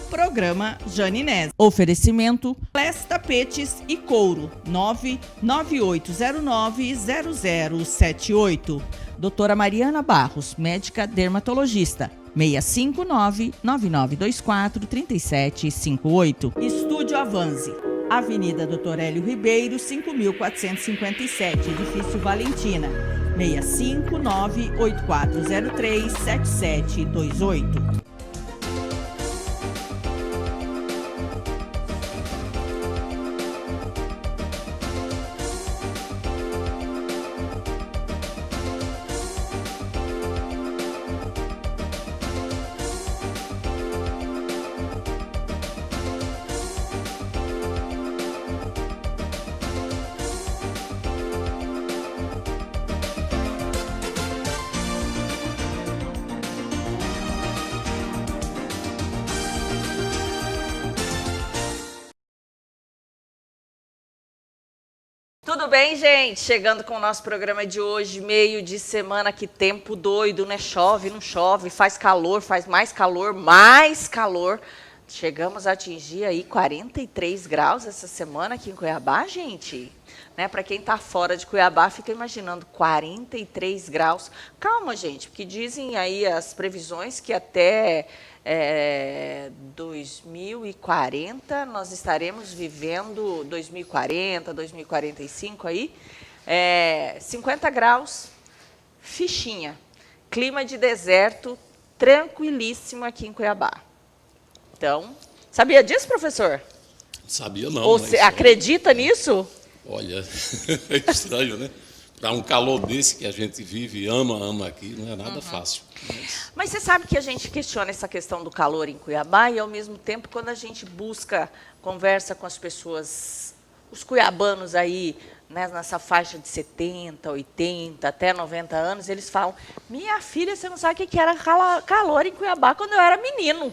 Programa Janinés. Oferecimento Les Tapetes e Couro 998090078. Doutora Mariana Barros, médica dermatologista. 659-9924-3758. Estúdio Avanze, Avenida Doutor Hélio Ribeiro, 5.457, Edifício Valentina. 659-8403-7728. Tudo bem, gente? Chegando com o nosso programa de hoje, meio de semana, que tempo doido, né? Chove, não chove, faz calor, faz mais calor, mais calor. Chegamos a atingir aí 43 graus essa semana aqui em Cuiabá, gente. Né? Para quem está fora de Cuiabá, fica imaginando 43 graus. Calma, gente, porque dizem aí as previsões que até 2040 nós estaremos vivendo 2040, 2045 aí, 50 graus, fichinha, clima de deserto, tranquilíssimo aqui em Cuiabá. Então, sabia disso, professor? Sabia não. Ou você acredita nisso? Olha, é estranho, né? Para um calor desse que a gente vive, ama aqui, não é nada fácil. Mas você sabe que a gente questiona essa questão do calor em Cuiabá e, ao mesmo tempo, quando a gente conversa com as pessoas, os cuiabanos aí, né, nessa faixa de 70, 80, até 90 anos, eles falam, minha filha, você não sabe o que era calor em Cuiabá quando eu era menino.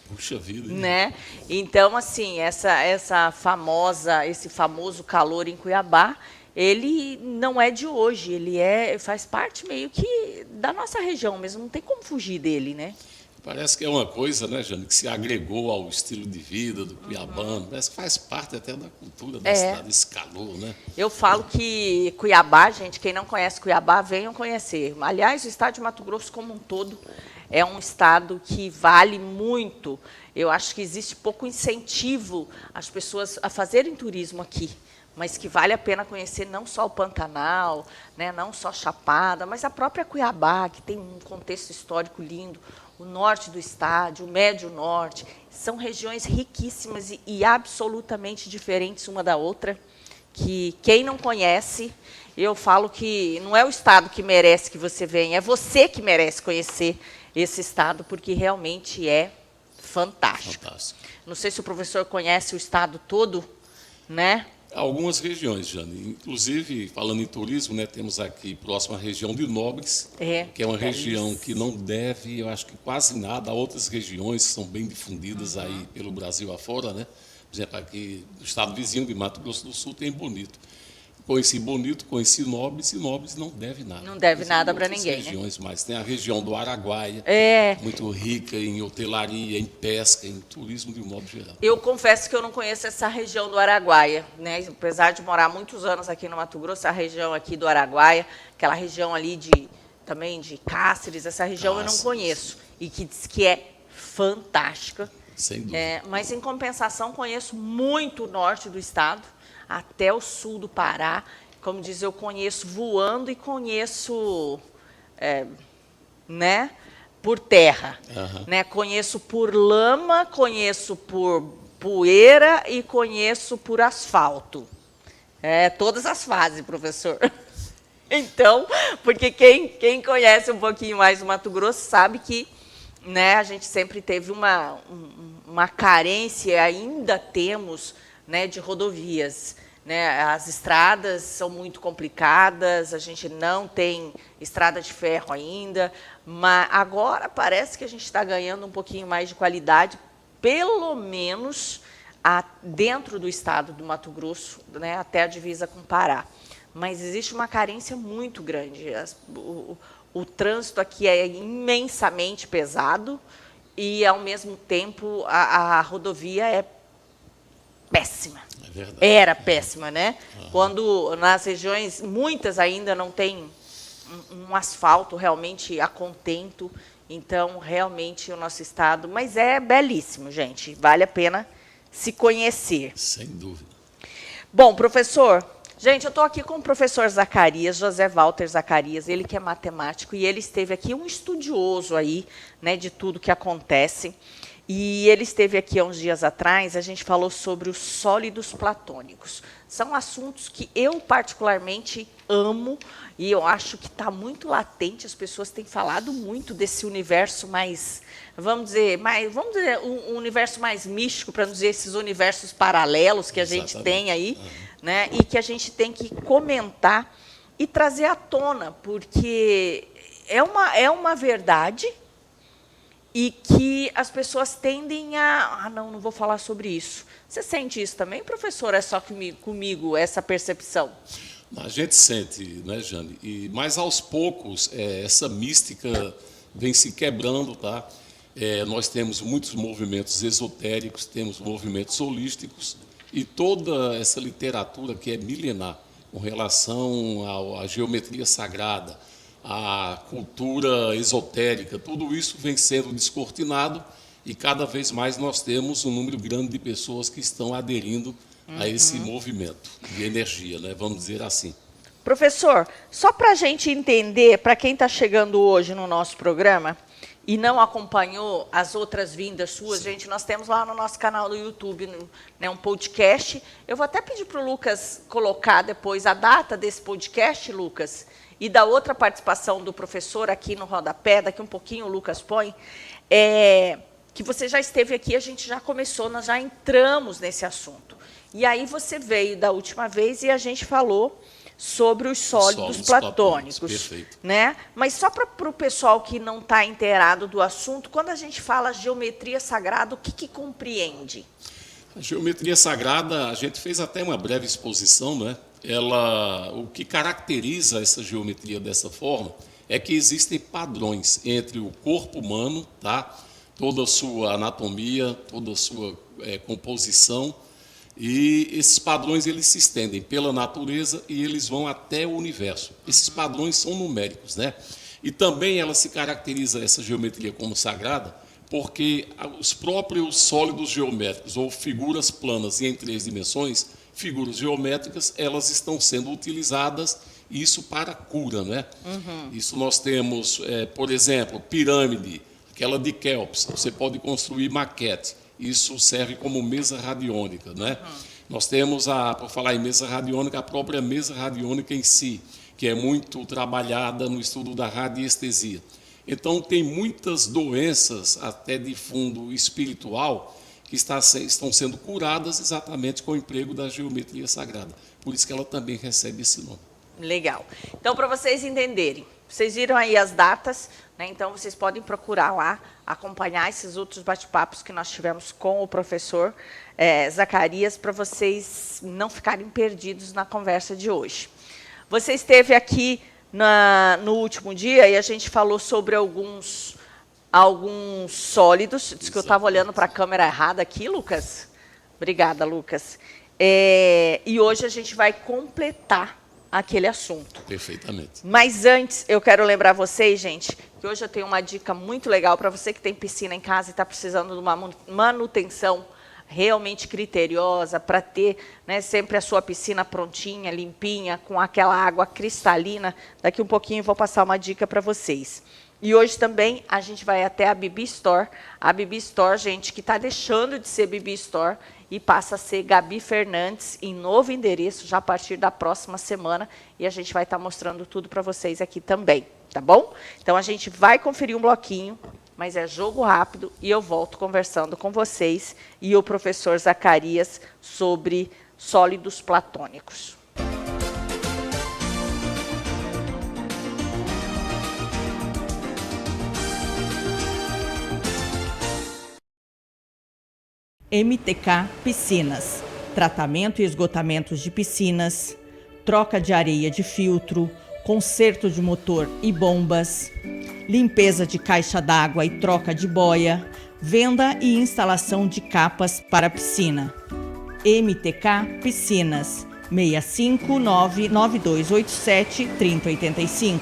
Puxa vida. Né? Então, assim, esse famoso calor em Cuiabá, ele não é de hoje, faz parte meio que da nossa região mesmo, não tem como fugir dele, né? Parece que é uma coisa, né, Jane, que se agregou ao estilo de vida do cuiabano, parece que faz parte até da cultura da cidade, esse calor, né? Eu falo que Cuiabá, gente, quem não conhece Cuiabá, venham conhecer. Aliás, o estado de Mato Grosso como um todo é um estado que vale muito. Eu acho que existe pouco incentivo às pessoas a fazerem turismo aqui, mas que vale a pena conhecer não só o Pantanal, né, não só Chapada, mas a própria Cuiabá, que tem um contexto histórico lindo, o norte do estado, o médio norte, são regiões riquíssimas e absolutamente diferentes uma da outra, que quem não conhece, eu falo que não é o estado que merece que você venha, é você que merece conhecer esse estado, porque realmente é fantástico. Não sei se o professor conhece o estado todo, né? Algumas regiões, Jane. Inclusive, falando em turismo, né, temos aqui próximo a região de Nóbrega, que é uma região que não deve, eu acho que quase nada, a outras regiões que são bem difundidas aí pelo Brasil afora, né? Por exemplo, aqui no estado vizinho de Mato Grosso do Sul tem Bonito. Conheci Bonito, conheci Nóbrega, e Nóbrega não deve nada. Não deve nada para ninguém. Regiões, né? Mas tem a região do Araguaia, muito rica em hotelaria, em pesca, em turismo de um modo geral. Eu confesso que eu não conheço essa região do Araguaia, né? Apesar de morar muitos anos aqui no Mato Grosso, a região aqui do Araguaia, aquela região ali também de Cáceres, essa região eu não conheço. E que diz que é fantástica. Sem dúvida. Mas, em compensação, conheço muito o norte do estado, até o sul do Pará. Como diz, eu conheço voando e conheço, né, por terra. Né? Conheço por lama, conheço por poeira e conheço por asfalto. Todas as fases, professor. Então, porque quem conhece um pouquinho mais o Mato Grosso sabe que, né, a gente sempre teve uma carência, ainda temos, né, de rodovias. Né? As estradas são muito complicadas, a gente não tem estrada de ferro ainda, mas agora parece que a gente está ganhando um pouquinho mais de qualidade, pelo menos dentro do estado do Mato Grosso, né, até a divisa com o Pará. Mas existe uma carência muito grande. O trânsito aqui é imensamente pesado e, ao mesmo tempo, a rodovia é péssima. É verdade. Era péssima, né? Quando nas regiões, muitas ainda não tem um asfalto realmente a contento. Então, realmente, o nosso estado... Mas é belíssimo, gente. Vale a pena se conhecer. Sem dúvida. Bom, professor... Gente, eu estou aqui com o professor Zacarias, José Walter Zacarias, ele que é matemático, e ele esteve aqui, um estudioso aí, né, de tudo que acontece. E ele esteve aqui há uns dias atrás, a gente falou sobre os sólidos platônicos. São assuntos que eu particularmente amo, e eu acho que está muito latente, as pessoas têm falado muito desse universo mais, vamos dizer um universo mais místico, para não dizer esses universos paralelos que a gente tem aí, né, e que a gente tem que comentar e trazer à tona, porque é uma verdade e que as pessoas tendem a... não vou falar sobre isso. Você sente isso também, professor? É só comigo essa percepção? A gente sente, né, Jane? Mas, aos poucos, essa mística vem se quebrando, tá? Nós temos muitos movimentos esotéricos, temos movimentos holísticos, e toda essa literatura que é milenar, com relação à geometria sagrada, à cultura esotérica, tudo isso vem sendo descortinado, e cada vez mais nós temos um número grande de pessoas que estão aderindo a esse movimento de energia, né? Vamos dizer assim. Professor, só para a gente entender, para quem está chegando hoje no nosso programa e não acompanhou as outras vindas suas, gente, nós temos lá no nosso canal do YouTube, né, um podcast. Eu vou até pedir para o Lucas colocar depois a data desse podcast, Lucas, e da outra participação do professor aqui no rodapé, daqui um pouquinho o Lucas põe, que você já esteve aqui, a gente já começou, nós já entramos nesse assunto. E aí você veio da última vez e a gente falou sobre os sólidos platônicos, perfeito. Né? Mas só para o pessoal que não está inteirado do assunto, quando a gente fala geometria sagrada, o que compreende? A geometria sagrada, a gente fez até uma breve exposição, né? O que caracteriza essa geometria dessa forma é que existem padrões entre o corpo humano, tá? Toda a sua anatomia, toda a sua composição, e esses padrões eles se estendem pela natureza e eles vão até o universo. Esses padrões são numéricos, né? E também ela se caracteriza, essa geometria, como sagrada, porque os próprios sólidos geométricos, ou figuras planas e em 3 dimensões, figuras geométricas, elas estão sendo utilizadas, isso para cura, né? Isso nós temos, por exemplo, pirâmide, aquela de Kelps, você pode construir maquete. Isso serve como mesa radiônica, né? Nós temos, por falar em mesa radiônica, a própria mesa radiônica em si, que é muito trabalhada no estudo da radiestesia. Então, tem muitas doenças, até de fundo espiritual, que estão sendo curadas exatamente com o emprego da geometria sagrada. Por isso que ela também recebe esse nome. Legal. Então, para vocês entenderem, vocês viram aí as datas, né? Então, vocês podem procurar lá, acompanhar esses outros bate-papos que nós tivemos com o professor Zacarias, para vocês não ficarem perdidos na conversa de hoje. Você esteve aqui no último dia e a gente falou sobre alguns sólidos. Diz que eu estava olhando para a câmera errada aqui, Lucas. Obrigada, Lucas. E hoje a gente vai completar aquele assunto. Perfeitamente. Mas antes, eu quero lembrar vocês, gente, que hoje eu tenho uma dica muito legal para você que tem piscina em casa e está precisando de uma manutenção realmente criteriosa para ter, né, sempre a sua piscina prontinha, limpinha, com aquela água cristalina. Daqui um pouquinho eu vou passar uma dica para vocês. E hoje também a gente vai até a Bibi Store. A Bibi Store, gente, que está deixando de ser Bibi Store e passa a ser Gabi Fernandes, em novo endereço, já a partir da próxima semana. E a gente vai estar mostrando tudo para vocês aqui também, tá bom? Então, a gente vai conferir um bloquinho, mas é jogo rápido, e eu volto conversando com vocês e o professor Zacarias sobre sólidos platônicos. MTK Piscinas, tratamento e esgotamentos de piscinas, troca de areia de filtro, conserto de motor e bombas, limpeza de caixa d'água e troca de boia, Venda e instalação de capas para piscina. MTK Piscinas, 65992873085.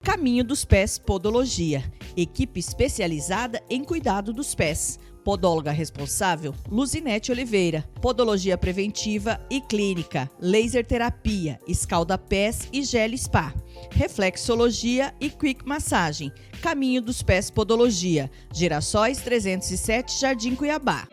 Caminho dos Pés Podologia, equipe especializada em cuidado dos pés. Podóloga responsável, Luzinete Oliveira. Podologia preventiva e clínica, laser terapia, escalda-pés e gel spa. Reflexologia e quick massagem. Caminho dos Pés Podologia, Girassóis 307, Jardim Cuiabá.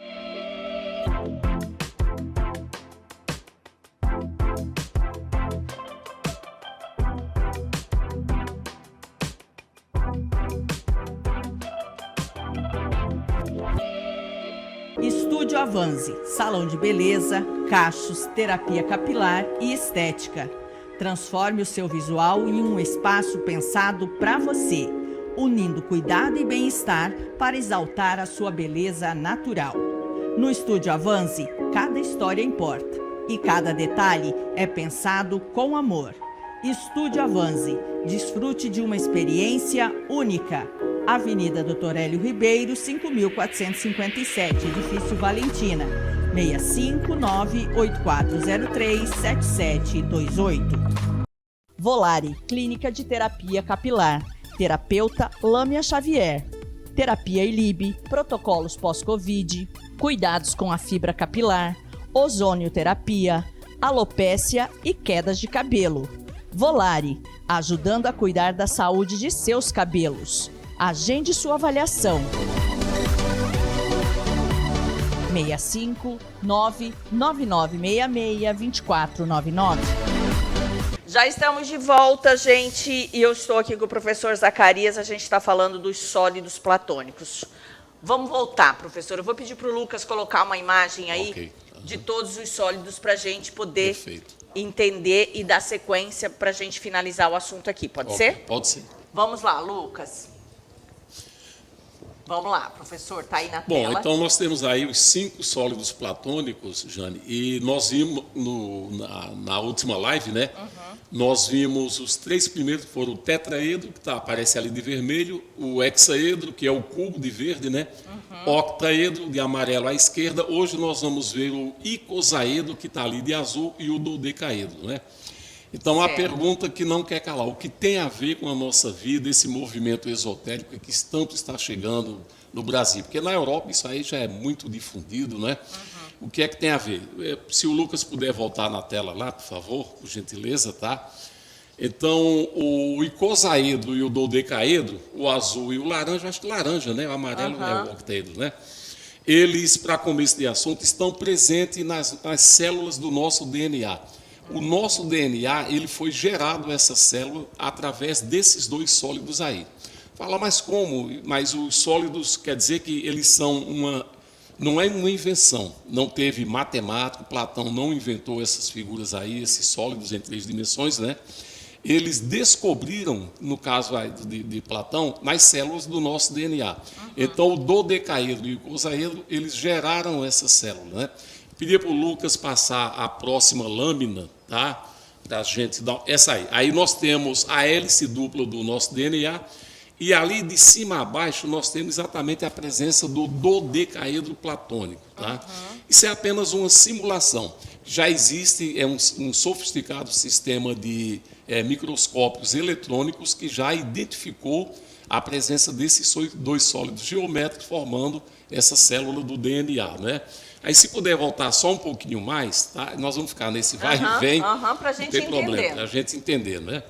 Estúdio Avanzi, salão de beleza, cachos, terapia capilar e estética. Transforme o seu visual em um espaço pensado para você, unindo cuidado e bem-estar para exaltar a sua beleza natural. No Estúdio Avanzi, cada história importa e cada detalhe é pensado com amor. Estúdio Avanzi, desfrute de uma experiência única. Avenida Doutor Hélio Ribeiro, 5.457, Edifício Valentina, 659-8403-7728. Volare, Clínica de Terapia Capilar, terapeuta Lâmia Xavier, terapia ILIB, protocolos pós-Covid, cuidados com a fibra capilar, ozonioterapia, alopécia e quedas de cabelo. Volare, ajudando a cuidar da saúde de seus cabelos. Agende sua avaliação. 659-9966-2499. Já estamos de volta, gente, e eu estou aqui com o professor Zacarias. A gente está falando dos sólidos platônicos. Vamos voltar, professor. Eu vou pedir para o Lucas colocar uma imagem aí de todos os sólidos para a gente poder entender e dar sequência para a gente finalizar o assunto aqui. Pode ser? Pode ser. Vamos lá, Lucas. Vamos lá, professor, está aí na tela. Bom, então nós temos aí os 5 sólidos platônicos, Jane, e nós vimos na última live, né? Nós vimos os 3 primeiros, que foram o tetraedro, que aparece ali de vermelho, o hexaedro, que é o cubo de verde, né? Octaedro, de amarelo à esquerda. Hoje nós vamos ver o icosaedro, que está ali de azul, e o dodecaedro, né? Então, a pergunta que não quer calar, o que tem a ver com a nossa vida, esse movimento esotérico que tanto está chegando no Brasil? Porque na Europa isso aí já é muito difundido, né? O que é que tem a ver? Se o Lucas puder voltar na tela lá, por favor, por gentileza, tá? Então, o icosaedro e o dodecaedro, o azul e o laranja, acho que laranja, né? O amarelo é o octaedro, né? Eles, para começo de assunto, estão presentes nas células do nosso DNA. O nosso DNA, ele foi gerado, essa célula, através desses 2 sólidos aí. Fala, mas como? Mas os sólidos, quer dizer que eles são não é uma invenção. Não teve matemático, Platão não inventou essas figuras aí, esses sólidos em 3 dimensões, né? Eles descobriram, no caso de Platão, nas células do nosso DNA. Então, o dodecaedro e o icosaedro, eles geraram essa célula, né? Pedia para o Lucas passar a próxima lâmina, tá? Para a gente dar essa aí. Aí nós temos a hélice dupla do nosso DNA e ali de cima a baixo nós temos exatamente a presença do dodecaedro platônico, tá? Isso é apenas uma simulação. Já existe um sofisticado sistema de microscópios eletrônicos que já identificou a presença desses 2 sólidos geométricos formando essa célula do DNA, né? Aí, se puder voltar só um pouquinho mais, tá? Nós vamos ficar nesse vai e vem, para a gente não tem problema, para a gente entender, né?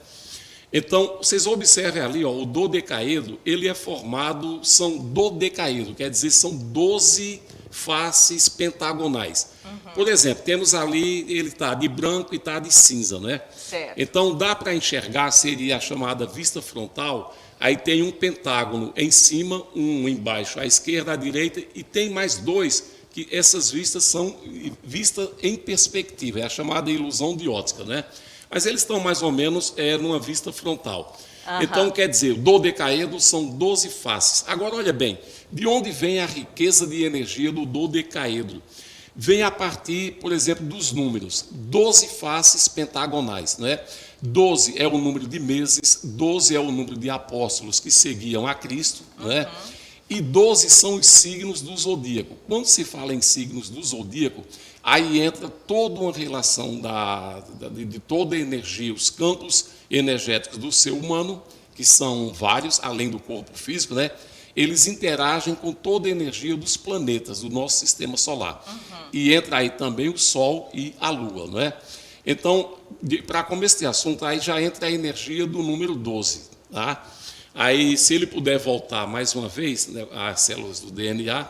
Então, vocês observem ali, ó, o dodecaedro, ele é formado, são dodecaedro, quer dizer, são 12 faces pentagonais. Por exemplo, temos ali, ele está de branco e está de cinza, né? Certo. Então, dá para enxergar, seria a chamada vista frontal. Aí tem um pentágono em cima, um embaixo à esquerda, à direita, e tem mais 2 que essas vistas são vistas em perspectiva, é a chamada ilusão de ótica, né? Mas eles estão mais ou menos numa vista frontal. Então, quer dizer, o dodecaedro são 12 faces. Agora, olha bem, de onde vem a riqueza de energia do dodecaedro? Vem a partir, por exemplo, dos números. 12 faces pentagonais, né? 12 é o número de meses, 12 é o número de apóstolos que seguiam a Cristo, né? e 12 são os signos do zodíaco. Quando se fala em signos do zodíaco, aí entra toda uma relação de toda a energia, os campos energéticos do ser humano, que são vários, além do corpo físico, né? Eles interagem com toda a energia dos planetas, do nosso sistema solar. E entra aí também o Sol e a Lua, não é? Então, para começar esse assunto, aí já entra a energia do número 12, tá? Aí, se ele puder voltar mais uma vez, né, as células do DNA,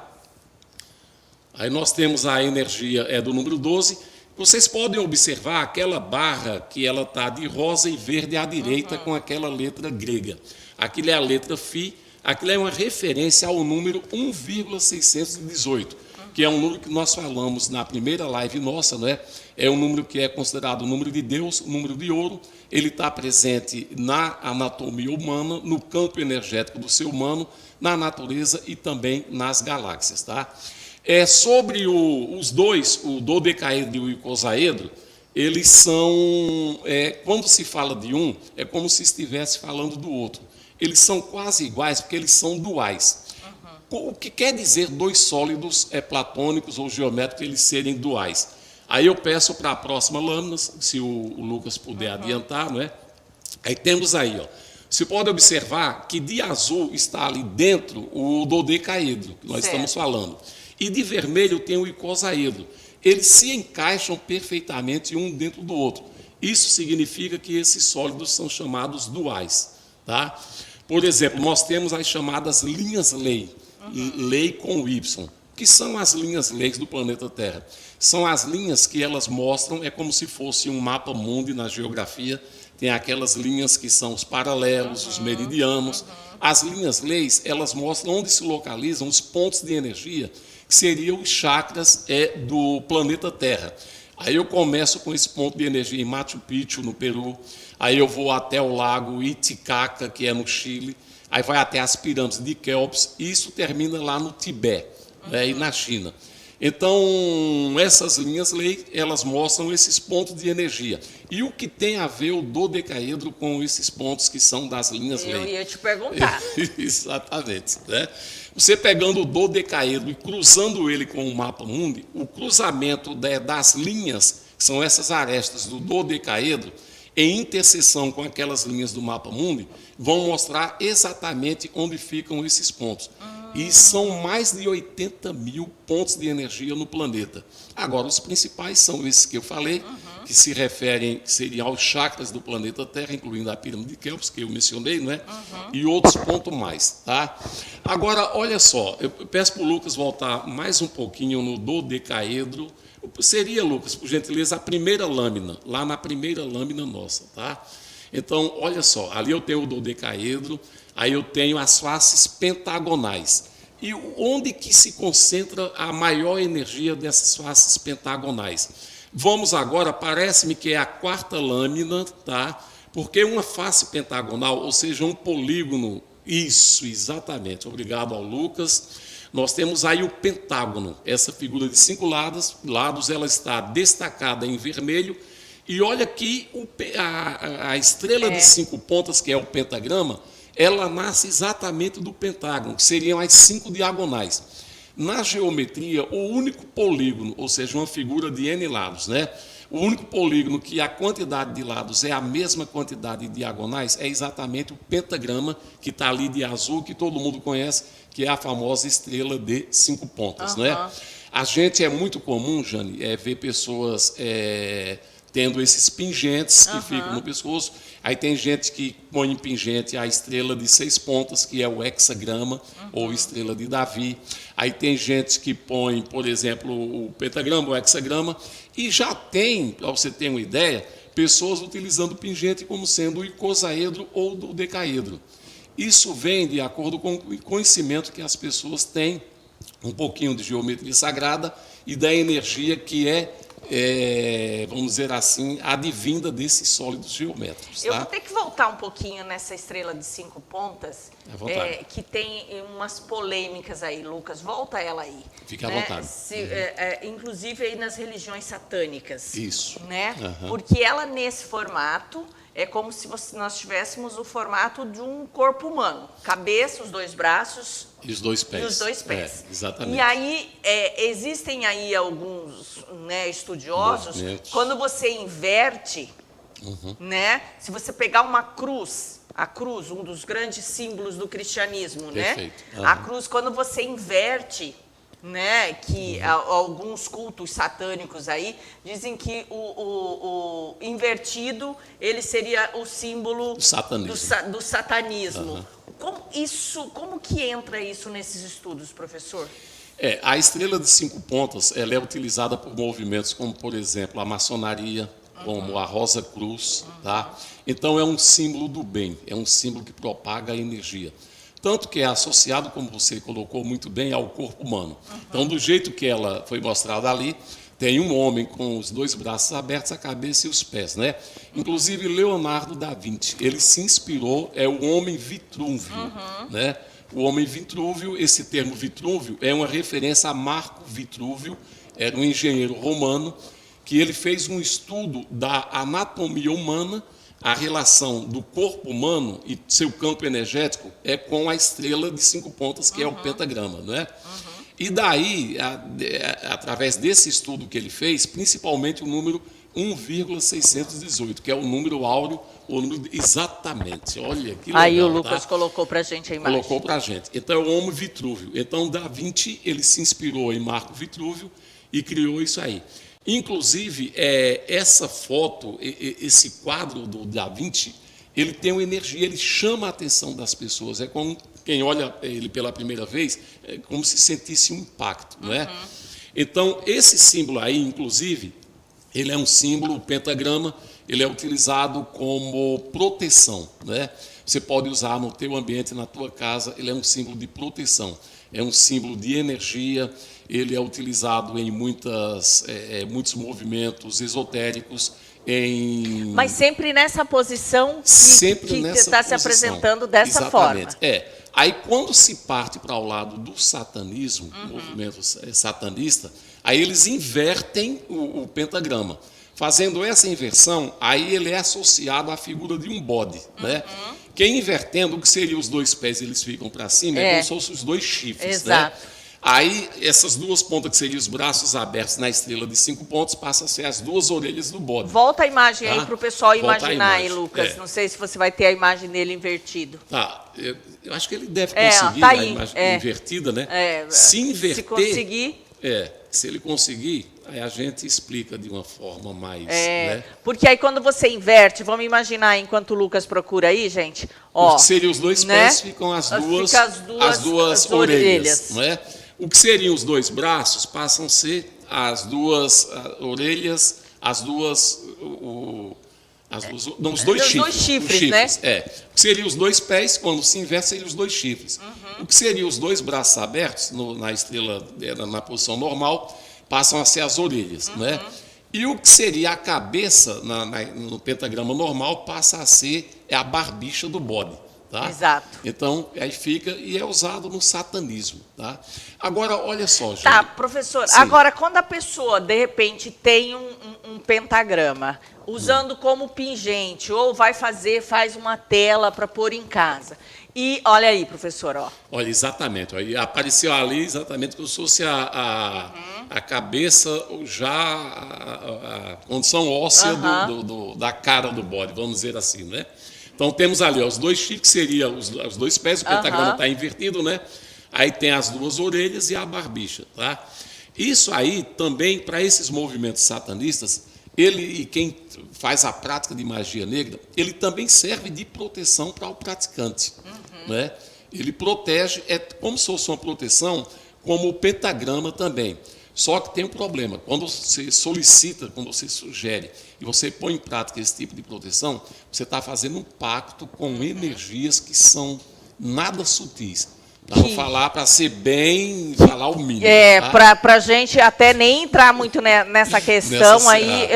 aí nós temos a energia do número 12. Vocês podem observar aquela barra que ela está de rosa e verde à direita com aquela letra grega. Aquilo é a letra Φ, aquilo é uma referência ao número 1,618, que é um número que nós falamos na primeira live nossa, não é? É um número que é considerado o número de Deus, o número de ouro. Ele está presente na anatomia humana, no campo energético do ser humano, na natureza e também nas galáxias, tá? Sobre os dois, o dodecaedro e o icosaedro, eles são, quando se fala de um, é como se estivesse falando do outro. Eles são quase iguais porque eles são duais. O que quer dizer dois sólidos platônicos ou geométricos eles serem duais? Aí eu peço para a próxima lâmina, se o Lucas puder adiantar, não é? Aí temos aí, ó. Você pode observar que de azul está ali dentro o dodecaedro, que nós estamos falando. E de vermelho tem o icosaedro. Eles se encaixam perfeitamente um dentro do outro. Isso significa que esses sólidos são chamados duais, tá? Por exemplo, nós temos as chamadas linhas-lei, lei com Y. O que são as linhas-leis do planeta Terra? São as linhas que elas mostram, é como se fosse um mapa mundi na geografia, tem aquelas linhas que são os paralelos, os meridianos. As linhas-leis, elas mostram onde se localizam os pontos de energia, que seriam os chakras do planeta Terra. Aí eu começo com esse ponto de energia em Machu Picchu, no Peru, aí eu vou até o lago Titicaca, que é no Chile, aí vai até as pirâmides de Quéops, e isso termina lá no Tibete, e na China. Então, essas linhas-lei, elas mostram esses pontos de energia. E o que tem a ver o dodecaedro com esses pontos que são das linhas-lei? Eu ia te perguntar. Exatamente, né? Você pegando o dodecaedro e cruzando ele com o mapa mundi, o cruzamento das linhas, que são essas arestas do dodecaedro, em interseção com aquelas linhas do mapa mundi, vão mostrar exatamente onde ficam esses pontos. E são mais de 80 mil pontos de energia no planeta. Agora, os principais são esses que eu falei, que se referem, seriam aos chakras do planeta Terra, incluindo a pirâmide de Quéops, que eu mencionei, não é? E outros pontos mais, tá? Agora, olha só, eu peço para o Lucas voltar mais um pouquinho no dodecaedro. Seria, Lucas, por gentileza, a primeira lâmina, lá na primeira lâmina nossa, tá? Então, olha só, ali eu tenho o dodecaedro, aí eu tenho as faces pentagonais. E onde que se concentra a maior energia dessas faces pentagonais? Vamos agora, parece-me que é a quarta lâmina, tá? Porque uma face pentagonal, ou seja, um polígono, isso, exatamente, obrigado ao Lucas. Nós temos aí o pentágono, essa figura de 5 lados, ela está destacada em vermelho. E olha que a estrela de 5 pontas, que é o pentagrama, ela nasce exatamente do pentágono, que seriam as 5 diagonais. Na geometria, o único polígono, ou seja, uma figura de N lados, né? O único polígono que a quantidade de lados é a mesma quantidade de diagonais é exatamente o pentagrama, que está ali de azul, que todo mundo conhece, que é a famosa estrela de 5 pontas, né? A gente é muito comum, Jane, ver pessoas tendo esses pingentes que ficam no pescoço. Aí tem gente que põe em pingente a estrela de 6 pontas, que é o hexagrama, ou estrela de Davi. Aí tem gente que põe, por exemplo, o pentagrama, o hexagrama. E já tem, para você ter uma ideia, pessoas utilizando pingente como sendo o icosaedro ou o dodecaedro. Isso vem de acordo com o conhecimento que as pessoas têm, um pouquinho de geometria sagrada e da energia que vamos dizer assim, advinda desses sólidos geométricos. Tá? Eu vou ter que voltar um pouquinho nessa estrela de 5 pontas, que tem umas polêmicas aí, Lucas. Volta ela aí. Fique à vontade. Inclusive aí nas religiões satânicas. Isso. Né? Porque ela, nesse formato, é como se nós tivéssemos o formato de um corpo humano. Cabeça, os 2 braços... E os 2 pés. E os 2 pés. Exatamente. E aí, existem aí alguns, né, estudiosos, quando você inverte, né, se você pegar uma cruz, a cruz, um dos grandes símbolos do cristianismo, Perfeito. né? A cruz, quando você inverte, né, que alguns cultos satânicos aí dizem que o invertido ele seria o símbolo do satanismo. Como que entra isso nesses estudos, professor? A estrela de 5 pontas ela é utilizada por movimentos como, por exemplo, a maçonaria, como a Rosa Cruz, tá? Então é um símbolo do bem, é um símbolo que propaga a energia. Tanto que é associado, como você colocou muito bem, ao corpo humano. Então, do jeito que ela foi mostrada ali, tem um homem com os 2 braços abertos, a cabeça e os pés, né? Inclusive, Leonardo da Vinci, ele se inspirou, é o homem Vitrúvio, né? O homem Vitrúvio, esse termo Vitrúvio é uma referência a Marco Vitrúvio, era um engenheiro romano, que ele fez um estudo da anatomia humana, a relação do corpo humano e seu campo energético é com a estrela de 5 pontas, que é o pentagrama, não é? E daí, através desse estudo que ele fez, principalmente o número 1,618, que é o número áureo, o número exatamente. Olha que legal. Aí o Lucas colocou para a gente a imagem. Colocou para a gente. Então, é o Homo Vitrúvio. Então, Da Vinci, ele se inspirou em Marco Vitrúvio e criou isso aí. Inclusive, essa foto, esse quadro do Da Vinci, ele tem uma energia, ele chama a atenção das pessoas. É como quem olha ele pela primeira vez, é como se sentisse um impacto, não é? Então, esse símbolo aí, inclusive, ele é um símbolo, o pentagrama, ele é utilizado como proteção, né? Você pode usar no teu ambiente, na tua casa, ele é um símbolo de proteção, é um símbolo de energia, ele é utilizado em muitos movimentos esotéricos. Mas sempre nessa posição que está se apresentando dessa forma. Aí, quando se parte para o lado do satanismo, movimento satanista, aí eles invertem o pentagrama. Fazendo essa inversão, aí ele é associado à figura de um bode, né? Quem invertendo, o que seriam os 2 pés, eles ficam para cima, é como se fossem os 2 chifres, exato, né? Aí, essas 2 pontas, que seriam os braços abertos na estrela de 5 pontos, passam a ser as 2 orelhas do bode. Volta a imagem aí para o pessoal imaginar aí, Lucas. Não sei se você vai ter a imagem dele invertido. Tá, eu acho que ele deve conseguir a imagem invertida, né? Se inverter... Se conseguir... se ele conseguir, aí a gente explica de uma forma mais... né? Porque aí quando você inverte, vamos imaginar enquanto o Lucas procura aí, gente. Ó, o que seriam os 2 pés, ficam as duas orelhas, não é? O que seriam os 2 braços passam a ser as 2 orelhas, os 2 chifres, né? O que seriam os 2 pés, quando se inverte, seriam os 2 chifres. O que seriam os 2 braços abertos, na estrela, na posição normal, passam a ser as orelhas, né? E o que seria a cabeça, no pentagrama normal, passa a ser a barbicha do bode. Tá? Exato. Então, aí fica e é usado no satanismo. Tá? Agora, olha só, gente. Tá, professor. Sim. Agora, quando a pessoa, de repente, tem um pentagrama, usando como pingente, ou faz uma tela para pôr em casa. E olha aí, professor, ó. Olha, exatamente. Aí apareceu ali exatamente como se fosse a cabeça, já a condição óssea da cara do bode, vamos dizer assim, né? Então, temos ali os 2 chifres, que seriam os 2 pés, o pentagrama está invertido, né? Aí tem as 2 orelhas e a barbicha, tá? Isso aí também, para esses movimentos satanistas, e quem faz a prática de magia negra, ele também serve de proteção para o praticante, né? Ele protege, é como se fosse uma proteção, como o pentagrama também. Só que tem um problema, quando você solicita, quando você sugere e você põe em prática esse tipo de proteção, você está fazendo um pacto com energias que são nada sutis. Vamos falar para ser bem, falar o mínimo. Tá? Para a gente até nem entrar muito nessa questão aí,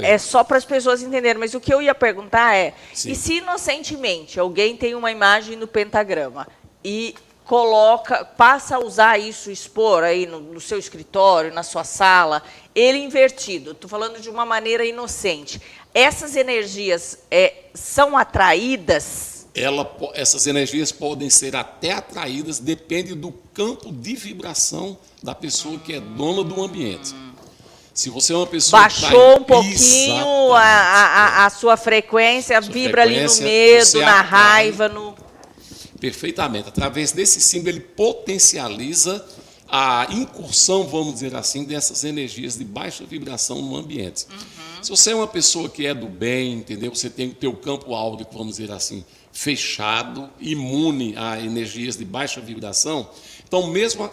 é só para as pessoas entenderem. Mas o que eu ia perguntar e se inocentemente alguém tem uma imagem no pentagrama e passa a usar isso, expor aí no seu escritório, na sua sala, ele invertido. Estou falando de uma maneira inocente. Essas energias são atraídas? Essas energias podem ser até atraídas, depende do campo de vibração da pessoa que é dona do ambiente. Se você é uma pessoa baixou um pouquinho a sua frequência, vibra ali no medo, na raiva, Perfeitamente. Através desse símbolo, ele potencializa a incursão, vamos dizer assim, dessas energias de baixa vibração no ambiente. Se você é uma pessoa que é do bem, entendeu? Você tem o teu campo áurico, vamos dizer assim, fechado, imune a energias de baixa vibração, então mesmo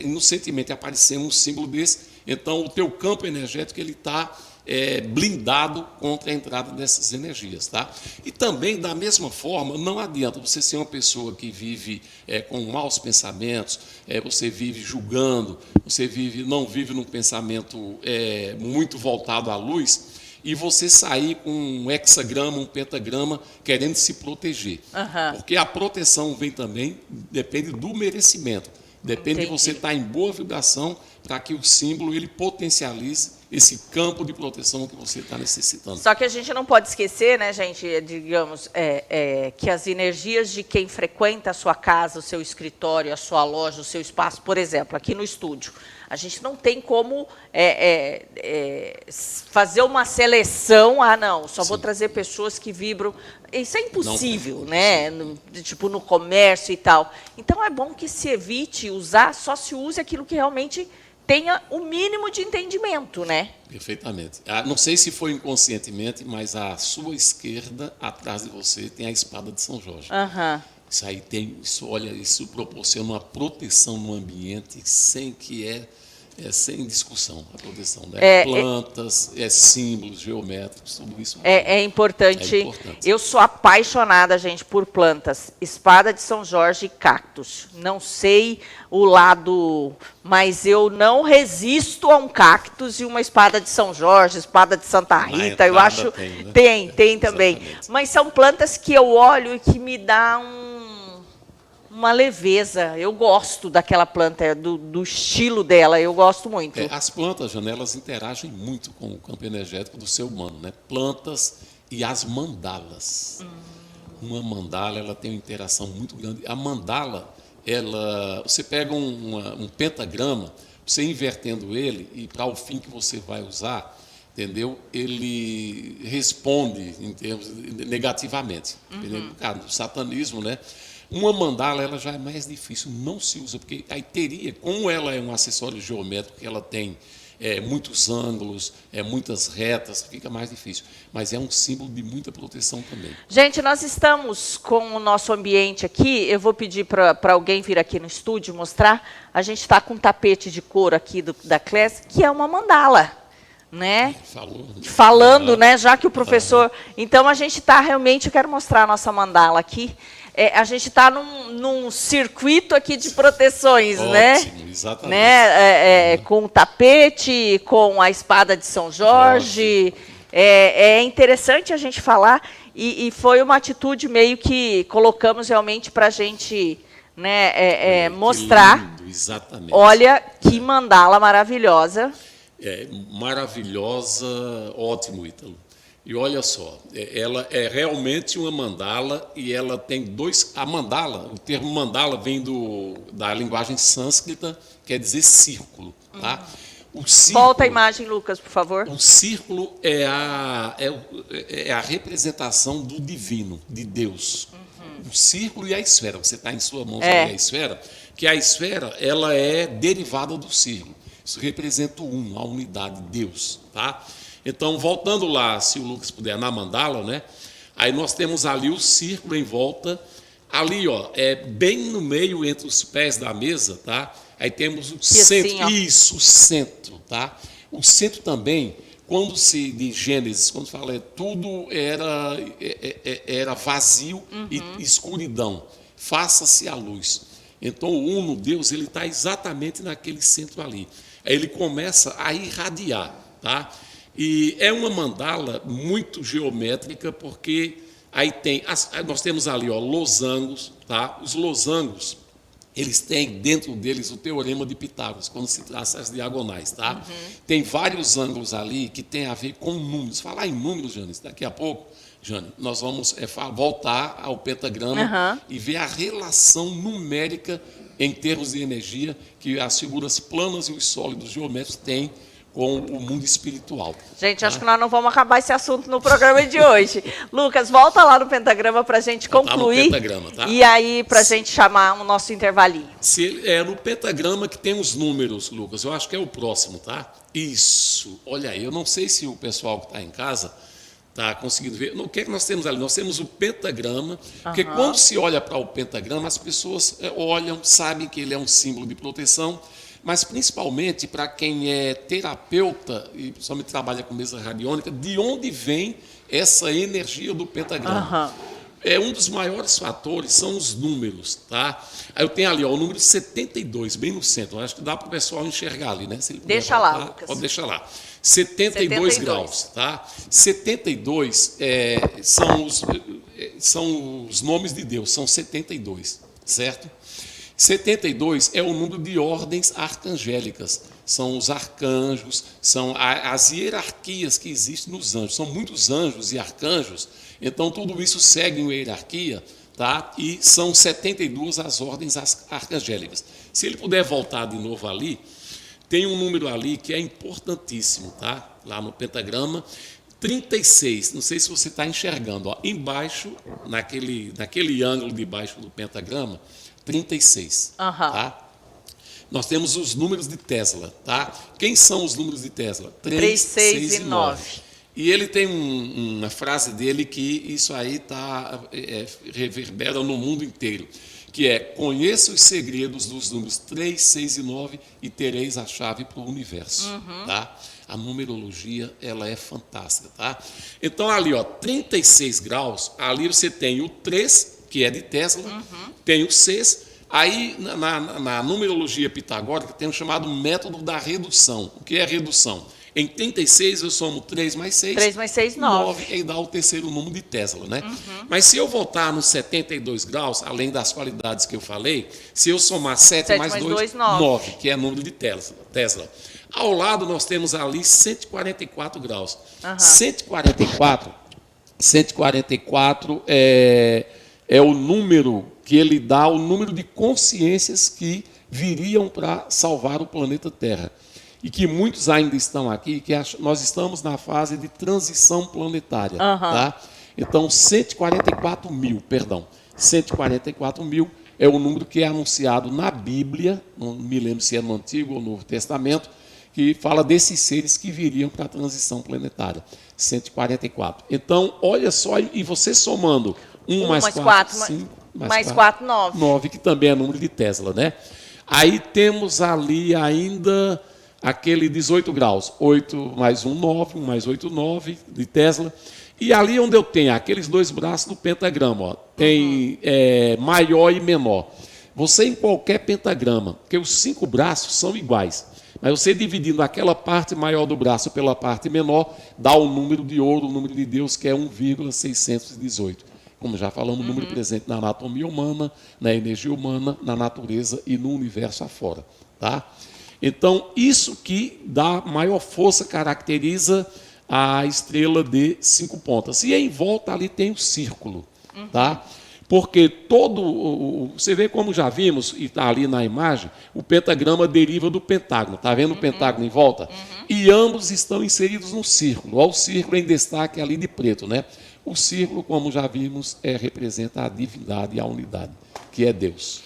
no sentimento aparecendo um símbolo desse, então o teu campo energético ele está blindado contra a entrada dessas energias, tá? E também, da mesma forma, não adianta você ser uma pessoa que vive com maus pensamentos, você vive julgando, você não vive num pensamento muito voltado à luz, e você sair com um hexagrama, um pentagrama, querendo se proteger. Porque a proteção vem também, depende do merecimento. Depende de você estar em boa vibração para que o símbolo ele potencialize esse campo de proteção que você está necessitando. Só que a gente não pode esquecer, né, gente, digamos, que as energias de quem frequenta a sua casa, o seu escritório, a sua loja, o seu espaço, por exemplo, aqui no estúdio, a gente não tem como fazer uma seleção, não, só vou trazer pessoas que vibram. Isso é impossível, né? Tipo, no comércio e tal. Então, é bom que se evite usar, só se use aquilo que realmente tenha o mínimo de entendimento, né? Perfeitamente. Não sei se foi inconscientemente, mas à sua esquerda, atrás de você, tem a espada de São Jorge. Isso aí isso proporciona uma proteção no ambiente sem sem discussão a proteção, né? Plantas, símbolos geométricos, tudo isso. É importante. Eu sou apaixonada, gente, por plantas. Espada de São Jorge e cactos. Não sei o lado, mas eu não resisto a um cactus e uma espada de São Jorge, espada de Santa Rita. Eu acho tem também. Exatamente. Mas são plantas que eu olho e que me dá uma leveza. Eu gosto daquela planta, do estilo dela, eu gosto muito. As plantas, elas interagem muito com o campo energético do ser humano, né? Plantas e as mandalas. Uma mandala, ela tem uma interação muito grande. A mandala, você pega um pentagrama, você invertendo ele, e para o fim que você vai usar, entendeu? Ele responde em termos negativamente. No caso do satanismo, né? Uma mandala ela já é mais difícil, não se usa, porque aí como ela é um acessório geométrico, que ela tem muitos ângulos, muitas retas, fica mais difícil. Mas é um símbolo de muita proteção também. Gente, nós estamos com o nosso ambiente aqui, eu vou pedir para alguém vir aqui no estúdio mostrar, a gente está com um tapete de couro aqui da Class, que é uma mandala. Né? Falando, né? Já que o professor... Então, a gente está realmente... Eu quero mostrar a nossa mandala aqui. A gente está num circuito aqui de proteções, né? Exatamente. Né? Com o tapete, com a espada de São Jorge. É interessante a gente falar. E foi uma atitude meio que colocamos realmente para a gente... né, mostrar. Lindo, exatamente. Olha que mandala maravilhosa. Maravilhosa, ótimo, Ítalo. E olha só, ela é realmente uma mandala e ela tem a mandala, o termo mandala vem da linguagem sânscrita, quer dizer círculo, tá? Volta a imagem, Lucas, por favor. O círculo é a representação do divino, de Deus. O círculo e a esfera, você está em sua mão, a esfera, que a esfera ela é derivada do círculo. Isso representa a unidade de Deus, tá? Então, voltando lá, se o Lucas puder, na mandala, né? Aí nós temos ali o círculo em volta, ali, bem no meio entre os pés da mesa, tá? Aí temos o centro, o centro, tá? O centro também, de Gênesis, quando fala tudo era vazio e escuridão, faça-se a luz. Então, o uno, Deus, ele está exatamente naquele centro ali. Aí ele começa a irradiar, tá? E é uma mandala muito geométrica, porque aí nós temos ali, losangos, tá? Os losangos, eles têm dentro deles o teorema de Pitágoras, quando se traça as diagonais, tá? Tem vários ângulos ali que tem a ver com números. Falar em números, Jane, daqui a pouco, Jane, nós vamos voltar ao pentagrama e ver a relação numérica em termos de energia que as figuras planas e os sólidos geométricos têm com o mundo espiritual. Gente, acho que nós não vamos acabar esse assunto no programa de hoje. Lucas, volta lá no pentagrama para a gente concluir. Tá no pentagrama, tá? E aí, para a gente chamar o nosso intervalinho. É no pentagrama que tem os números, Lucas. Eu acho que é o próximo, tá? Isso. Olha aí, eu não sei se o pessoal que está em casa está conseguindo ver. O que é que nós temos ali? Nós temos o pentagrama, porque quando se olha para o pentagrama, as pessoas olham, sabem que ele é um símbolo de proteção, mas principalmente para quem é terapeuta e principalmente trabalha com mesa radiônica, de onde vem essa energia do pentagrama? Um dos maiores fatores são os números, tá? Aí eu tenho ali, ó, o número 72, bem no centro. Eu acho que dá para o pessoal enxergar ali, né? Se ele deixa voltar, lá, Lucas. Pode deixar lá. 72 graus, tá? 72 são os nomes de Deus, são 72, certo? 72 é o número de ordens arcangélicas, são os arcanjos, são as hierarquias que existem nos anjos. São muitos anjos e arcanjos, então tudo isso segue uma hierarquia, tá? E são 72 as ordens arcangélicas. Se ele puder voltar de novo ali, tem um número ali que é importantíssimo, tá? Lá no pentagrama, 36, não sei se você está enxergando, ó, embaixo, naquele ângulo de baixo do pentagrama, 36, tá? Nós temos os números de Tesla, tá? Quem são os números de Tesla? 3, 6 e 9. E ele tem uma frase dele que isso aí reverbera no mundo inteiro, que é: conheça os segredos dos números 3, 6 e 9 e tereis a chave para o universo, tá? A numerologia, ela é fantástica, tá? Então, ali, ó, 36 graus, ali você tem o 3, que é de Tesla, tem o 6, aí na numerologia pitagórica tem o chamado método da redução. O que é redução? Em 36 eu somo 3 mais 6. 3 mais 6, 9. E dá o terceiro número de Tesla, né? Mas se eu voltar nos 72 graus, além das qualidades que eu falei, se eu somar 7 mais 2, 9, que é número de Tesla. Ao lado nós temos ali 144 graus. 144 é o número que ele dá, o número de consciências que viriam para salvar o planeta Terra. E que muitos ainda estão aqui, que nós estamos na fase de transição planetária. Tá? Então, 144 mil é o número que é anunciado na Bíblia, não me lembro se é no Antigo ou no Novo Testamento, que fala desses seres que viriam para a transição planetária. 144. Então, olha só, e você somando 1 mais 4, 5, mais 4, 9. 9, que também é número de Tesla, né? Aí temos ali ainda aquele 18 graus, 8 mais 1, 9, 1 mais 8, 9, de Tesla. E ali onde eu tenho aqueles dois braços do pentagrama, ó, tem maior e menor. Você em qualquer pentagrama, porque os 5 braços são iguais, mas você dividindo aquela parte maior do braço pela parte menor, dá o número de ouro, o número de Deus, que é 1,618. Como já falamos, o número presente na anatomia humana, na energia humana, na natureza e no universo afora, tá? Então, isso que dá maior força, caracteriza a estrela de 5 pontas. E em volta ali tem o círculo, tá? Porque você vê como já vimos, e está ali na imagem, o pentagrama deriva do pentágono. Está vendo o pentágono em volta? E ambos estão inseridos no círculo. Olha o círculo em destaque ali de preto, né? O círculo, como já vimos, representa a divindade e a unidade, que é Deus.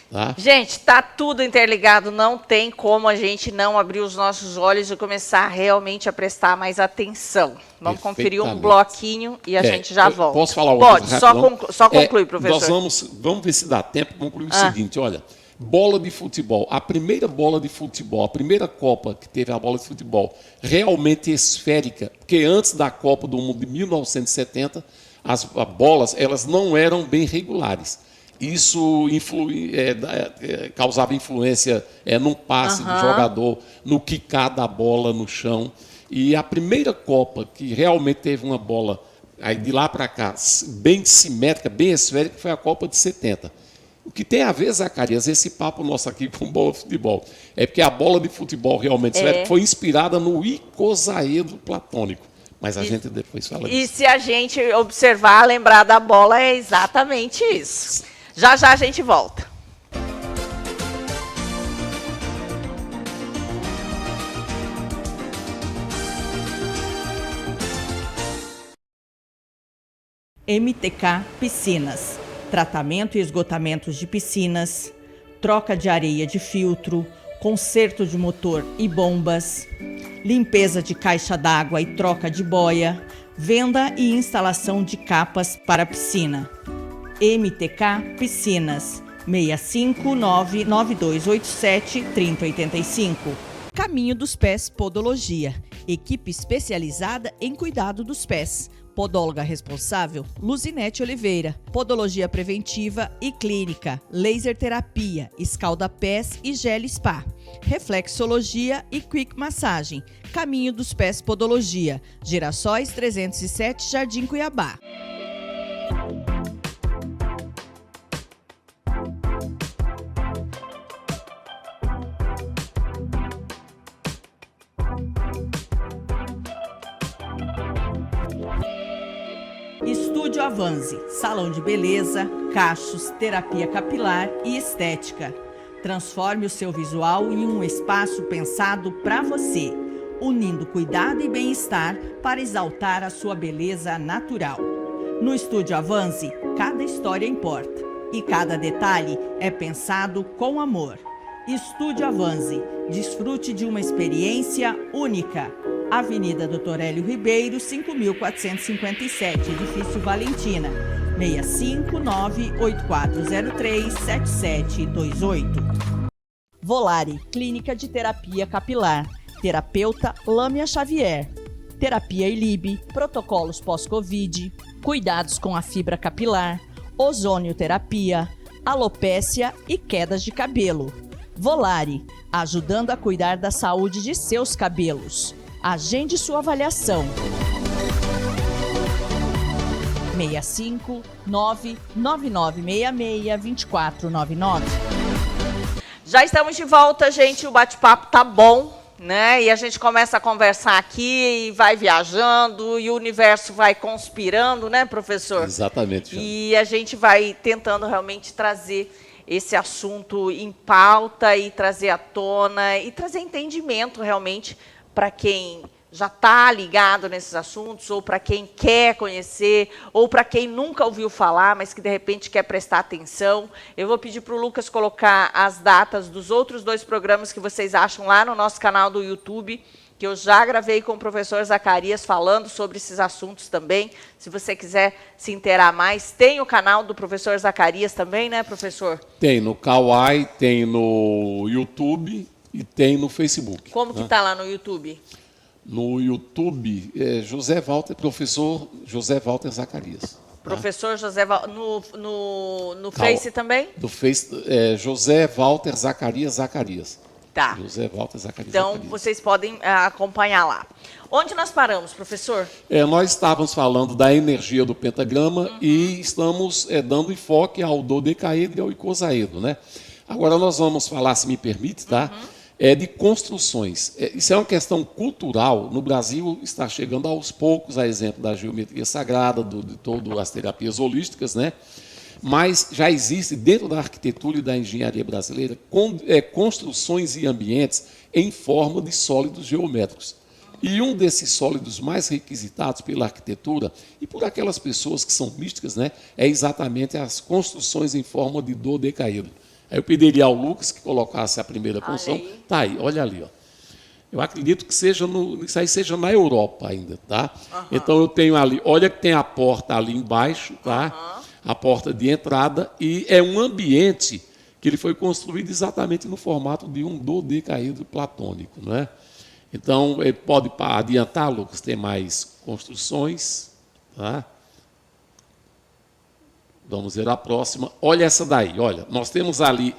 Tá? Gente, está tudo interligado, não tem como a gente não abrir os nossos olhos e começar realmente a prestar mais atenção. Vamos conferir um bloquinho e a gente já volta. Posso falar uma coisa? Pode, só conclui, professor. Nós vamos ver se dá tempo de concluir o seguinte, olha, bola de futebol, a primeira bola de futebol, a primeira Copa que teve a bola de futebol realmente esférica, porque antes da Copa do Mundo de 1970, as bolas elas não eram bem regulares. Isso causava influência num passe do jogador, no quicar da bola no chão. E a primeira Copa que realmente teve uma bola, aí de lá para cá, bem simétrica, bem esférica, foi a Copa de 70. O que tem a ver, Zacarias, esse papo nosso aqui com bola de futebol, é porque a bola de futebol realmente foi inspirada no icosaedro platônico. Mas a gente depois fala disso. E se a gente observar, lembrar da bola, é exatamente isso. Já já a gente volta. MTK Piscinas. Tratamento e esgotamentos de piscinas, troca de areia de filtro, conserto de motor e bombas, limpeza de caixa d'água e troca de boia, venda e instalação de capas para piscina. MTK Piscinas, 65992873085. Caminho dos Pés Podologia, equipe especializada em cuidado dos pés. Podóloga responsável, Luzinete Oliveira. Podologia preventiva e clínica, laser terapia, escalda-pés e gel spa. Reflexologia e quick massagem. Caminho dos Pés Podologia, Girassóis 307, Jardim Cuiabá. Estúdio Avanzi, salão de beleza, cachos, terapia capilar e estética. Transforme o seu visual em um espaço pensado para você, unindo cuidado e bem-estar para exaltar a sua beleza natural. No Estúdio Avanzi, cada história importa e cada detalhe é pensado com amor. Estúdio Avanzi, desfrute de uma experiência única. Avenida Doutor Hélio Ribeiro, 5.457, Edifício Valentina, 659-8403-7728. Volare, Clínica de Terapia Capilar, terapeuta Lâmia Xavier, terapia ILIB, protocolos pós-Covid, cuidados com a fibra capilar, ozonioterapia, alopécia e quedas de cabelo. Volare, ajudando a cuidar da saúde de seus cabelos. Agende sua avaliação. 659-9966-2499. Já estamos de volta, gente. O bate-papo tá bom, né? E a gente começa a conversar aqui e vai viajando e o universo vai conspirando, né, professor? Exatamente. E a gente vai tentando realmente trazer esse assunto em pauta e trazer à tona e trazer entendimento realmente para quem já está ligado nesses assuntos, ou para quem quer conhecer, ou para quem nunca ouviu falar, mas que de repente quer prestar atenção. Eu vou pedir para o Lucas colocar as datas dos outros 2 programas que vocês acham lá no nosso canal do YouTube, que eu já gravei com o professor Zacarias falando sobre esses assuntos também. Se você quiser se inteirar mais, tem o canal do professor Zacarias também, né, professor? Tem no Kawai, tem no YouTube e tem no Facebook. Como que está lá no YouTube? No YouTube, professor José Walter Zacarias. Professor José Walter, no Face também? Do Face, José Walter Zacarias. Tá. José Walter Zacarias. Então, Zacarias. vocês podem acompanhar lá. Onde nós paramos, professor? Nós estávamos falando da energia do pentagrama e estamos dando enfoque ao dodecaedro e ao icosaedro, né? Agora nós vamos falar, se me permite, tá? De construções. Isso é uma questão cultural. No Brasil está chegando aos poucos, a exemplo da geometria sagrada, de todas as terapias holísticas, né? Mas já existe dentro da arquitetura e da engenharia brasileira construções e ambientes em forma de sólidos geométricos. E um desses sólidos mais requisitados pela arquitetura e por aquelas pessoas que são místicas, né, é exatamente as construções em forma de dodecaedro. Aí eu pediria ao Lucas que colocasse a primeira construção. Está aí, olha ali. Ó. Eu acredito que isso aí seja na Europa ainda, tá? Então eu tenho ali, olha que tem a porta ali embaixo, tá? A porta de entrada, e é um ambiente que ele foi construído exatamente no formato de um dodecaedro platônico, não é? Então, ele pode adiantar, Lucas, tem mais construções, tá? Vamos ver a próxima. Olha essa daí, olha, nós temos ali,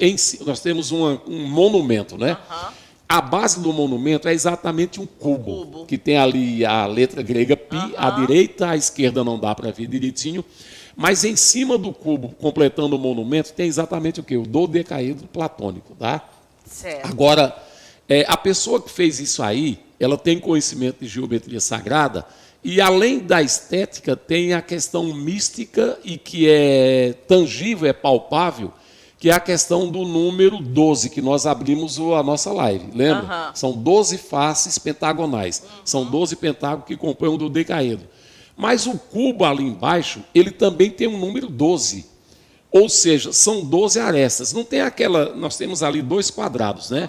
nós temos um monumento, né? A base do monumento é exatamente um cubo, que tem ali a letra grega pi, à direita, à esquerda não dá para ver direitinho. Mas em cima do cubo, completando o monumento, tem exatamente o quê? O dodecaedro platônico, tá? Certo. Agora, a pessoa que fez isso aí, ela tem conhecimento de geometria sagrada, e além da estética, tem a questão mística e que é tangível, é palpável, que é a questão do número 12, que nós abrimos a nossa live, lembra? São 12 faces pentagonais, são 12 pentágonos que compõem o dodecaedro. Mas o cubo ali embaixo, ele também tem um número 12, ou seja, são 12 arestas. Não tem aquela, nós temos ali 2 quadrados, né?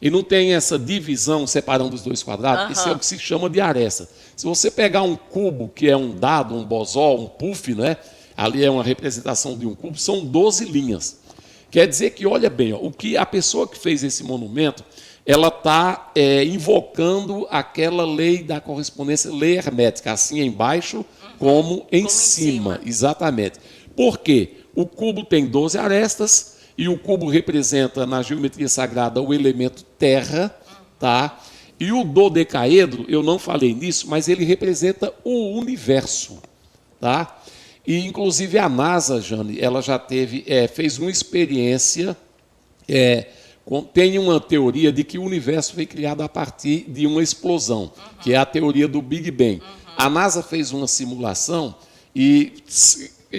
E não tem essa divisão separando os 2 quadrados, isso é o que se chama de aresta. Se você pegar um cubo, que é um dado, um bosó, um puff, né? Ali é uma representação de um cubo, são 12 linhas. Quer dizer que, olha bem, ó, o que a pessoa que fez esse monumento, ela está invocando aquela lei da correspondência, lei hermética, assim embaixo como em cima. Exatamente. Por quê? O cubo tem 12 arestas, e o cubo representa, na geometria sagrada, o elemento terra, tá? E o dodecaedro, eu não falei nisso, mas ele representa o universo, tá? E, inclusive, a NASA, Jane, ela já fez uma experiência, tem uma teoria de que o universo foi criado a partir de uma explosão, que é a teoria do Big Bang. A NASA fez uma simulação,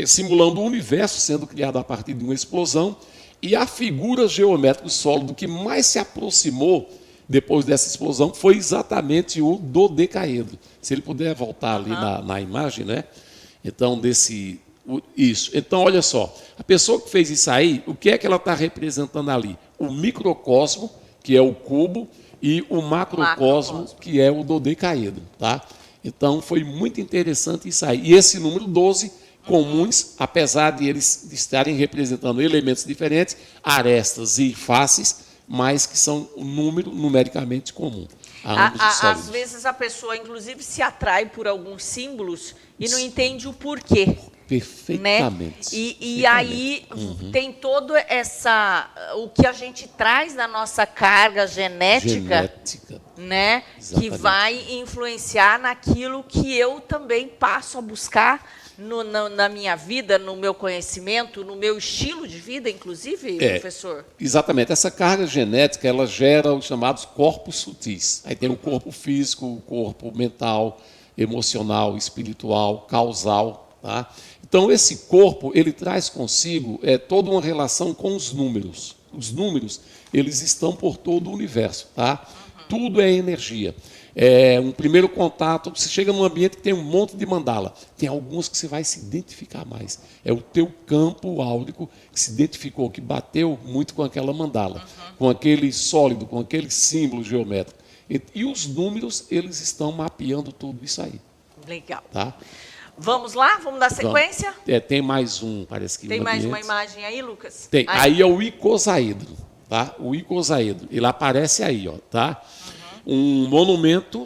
simulando o universo sendo criado a partir de uma explosão, e a figura geométrica sólido que mais se aproximou depois dessa explosão foi exatamente o dodecaedro. Se ele puder voltar ali na imagem, né? Então, isso. Então, olha só, a pessoa que fez isso aí, o que é que ela está representando ali? O microcosmo, que é o cubo, e o macrocosmo, que é o dodecaedro, tá? Então, foi muito interessante isso aí. E esse número 12, comuns, apesar de eles estarem representando elementos diferentes, arestas e faces, mas que são um número numericamente comum. Às vezes a pessoa, inclusive, se atrai por alguns símbolos e não entende o porquê. Perfeitamente. Né? E aí tem todo o que a gente traz na nossa carga genética. Né? Que vai influenciar naquilo que eu também passo a buscar na minha vida, no meu conhecimento, no meu estilo de vida, inclusive, professor? Exatamente. Essa carga genética, ela gera os chamados corpos sutis. Aí tem o corpo físico, o corpo mental, emocional, espiritual, causal. Tá? Então, esse corpo, ele traz consigo toda uma relação com os números. Os números, eles estão por todo o universo. Tá? Tudo é energia. Um primeiro contato, você chega num ambiente que tem um monte de mandala. Tem alguns que você vai se identificar mais. É o teu campo áurico que se identificou, que bateu muito com aquela mandala, com aquele sólido, com aquele símbolo geométrico. E os números, eles estão mapeando tudo isso aí. Legal. Tá? Vamos lá? Vamos dar sequência? Tem mais um, parece que... Tem mais uma imagem aí, Lucas? Tem. Aí é o icosaedro. Tá? O icosaedro. Ele aparece aí, ó, tá? Um monumento,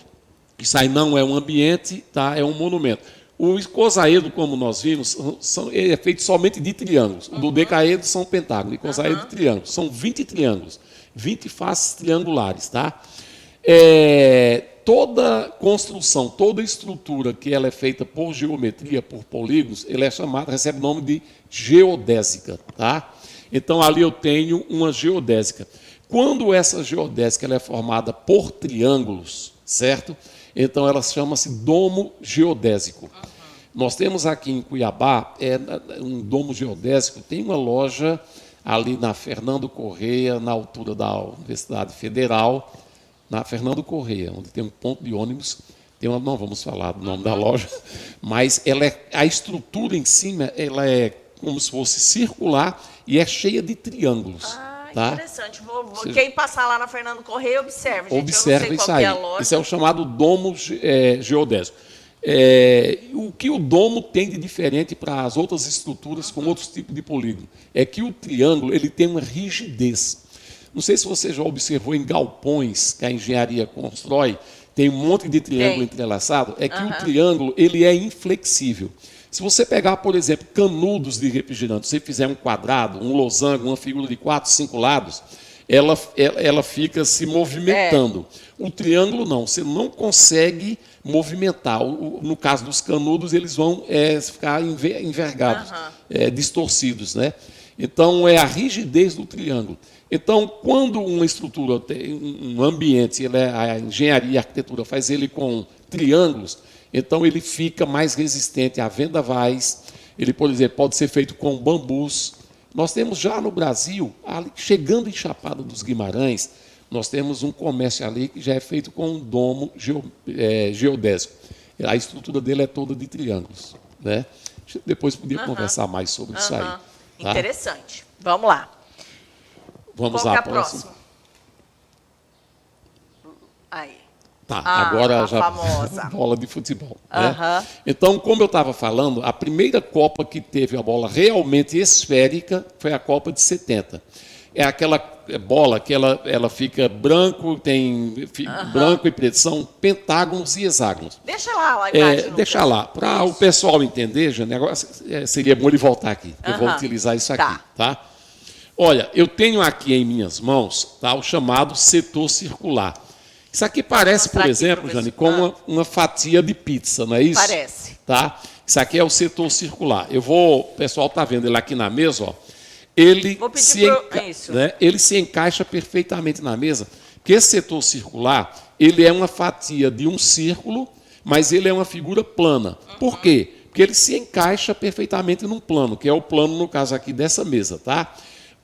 isso aí não é um ambiente, tá? É um monumento. O icosaedro, como nós vimos, ele é feito somente de triângulos. O dodecaedro são pentágonos, o icosaedro de triângulos. São 20 triângulos, 20 faces triangulares. Tá? Toda construção, toda estrutura que ela é feita por geometria, por polígonos, ele é chamado, recebe o nome de geodésica. Tá? Então, ali eu tenho uma geodésica. Quando essa geodésica ela é formada por triângulos, certo? Então ela chama-se domo geodésico. Nós temos aqui em Cuiabá um domo geodésico, tem uma loja ali na Fernando Correia, na altura da Universidade Federal, na Fernando Correia, onde tem um ponto de ônibus, não vamos falar do nome da loja, mas a estrutura em cima ela é como se fosse circular e é cheia de triângulos. Tá? Interessante. Quem passar lá na Fernando Correia, observe. Gente. Observe eu não sei isso qual aí. é a loja. Isso é o chamado domo geodésico. O que o domo tem de diferente para as outras estruturas com outros tipos de polígono é que o triângulo ele tem uma rigidez. Não sei se você já observou em galpões que a engenharia constrói, tem um monte de triângulo entrelaçado, que o triângulo ele é inflexível. Se você pegar, por exemplo, canudos de refrigerante, se você fizer um quadrado, um losango, uma figura de 4, 5 lados, ela fica se movimentando. O triângulo não, você não consegue movimentar. No caso dos canudos, eles vão ficar envergados, distorcidos, né? Então, é a rigidez do triângulo. Então, quando uma estrutura, um ambiente, a engenharia e a arquitetura faz ele com triângulos, então ele fica mais resistente a vendavais. Ele, por exemplo, pode ser feito com bambus. Nós temos já no Brasil, ali, chegando em Chapada dos Guimarães, nós temos um comércio ali que já é feito com um domo geodésico. A estrutura dele é toda de triângulos, né? Depois podia conversar mais sobre isso aí. Tá? Interessante. Vamos lá. Vamos Qual lá, que é a próxima? Aí. Tá, agora já famosa bola de futebol. Né? Então, como eu estava falando, a primeira Copa que teve a bola realmente esférica foi a Copa de 70. É aquela bola que ela fica branco, tem branco e preto, são pentágonos e hexágonos. Deixa lá a imagem. Deixa lá, para o pessoal entender, Jane, agora seria bom ele voltar aqui. Eu vou utilizar isso aqui, tá? Olha, eu tenho aqui em minhas mãos, tá, o chamado setor circular. Isso aqui parece, por exemplo, Jane, com uma fatia de pizza, não é isso? Parece. Tá? Isso aqui é o setor circular. O pessoal está vendo ele aqui na mesa, ó. Ele se encaixa perfeitamente na mesa, porque esse setor circular, ele é uma fatia de um círculo, mas ele é uma figura plana. Por quê? Porque ele se encaixa perfeitamente num plano, que é o plano, no caso aqui, dessa mesa, tá?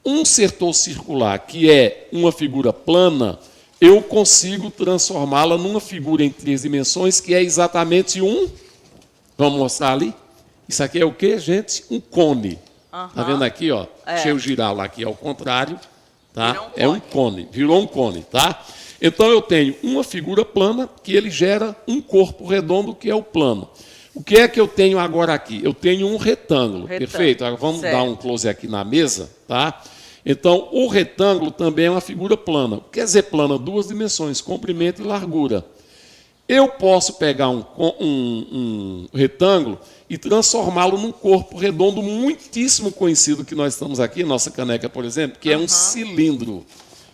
Um setor circular, que é uma figura plana, eu consigo transformá-la numa figura em 3 dimensões, que é exatamente vamos mostrar ali? Isso aqui é o quê, gente? Um cone. Tá vendo aqui, ó? Deixa eu girar lá aqui ao contrário, tá? É um cone, virou um cone, tá? Então eu tenho uma figura plana que ele gera um corpo redondo, que é o plano. O que é que eu tenho agora aqui? Eu tenho um retângulo. Perfeito? Agora vamos dar um close aqui na mesa, tá? Então, o retângulo também é uma figura plana. Quer dizer plana? 2 dimensões, comprimento e largura. Eu posso pegar um retângulo e transformá-lo num corpo redondo muitíssimo conhecido que nós estamos aqui, nossa caneca, por exemplo, que é um cilindro.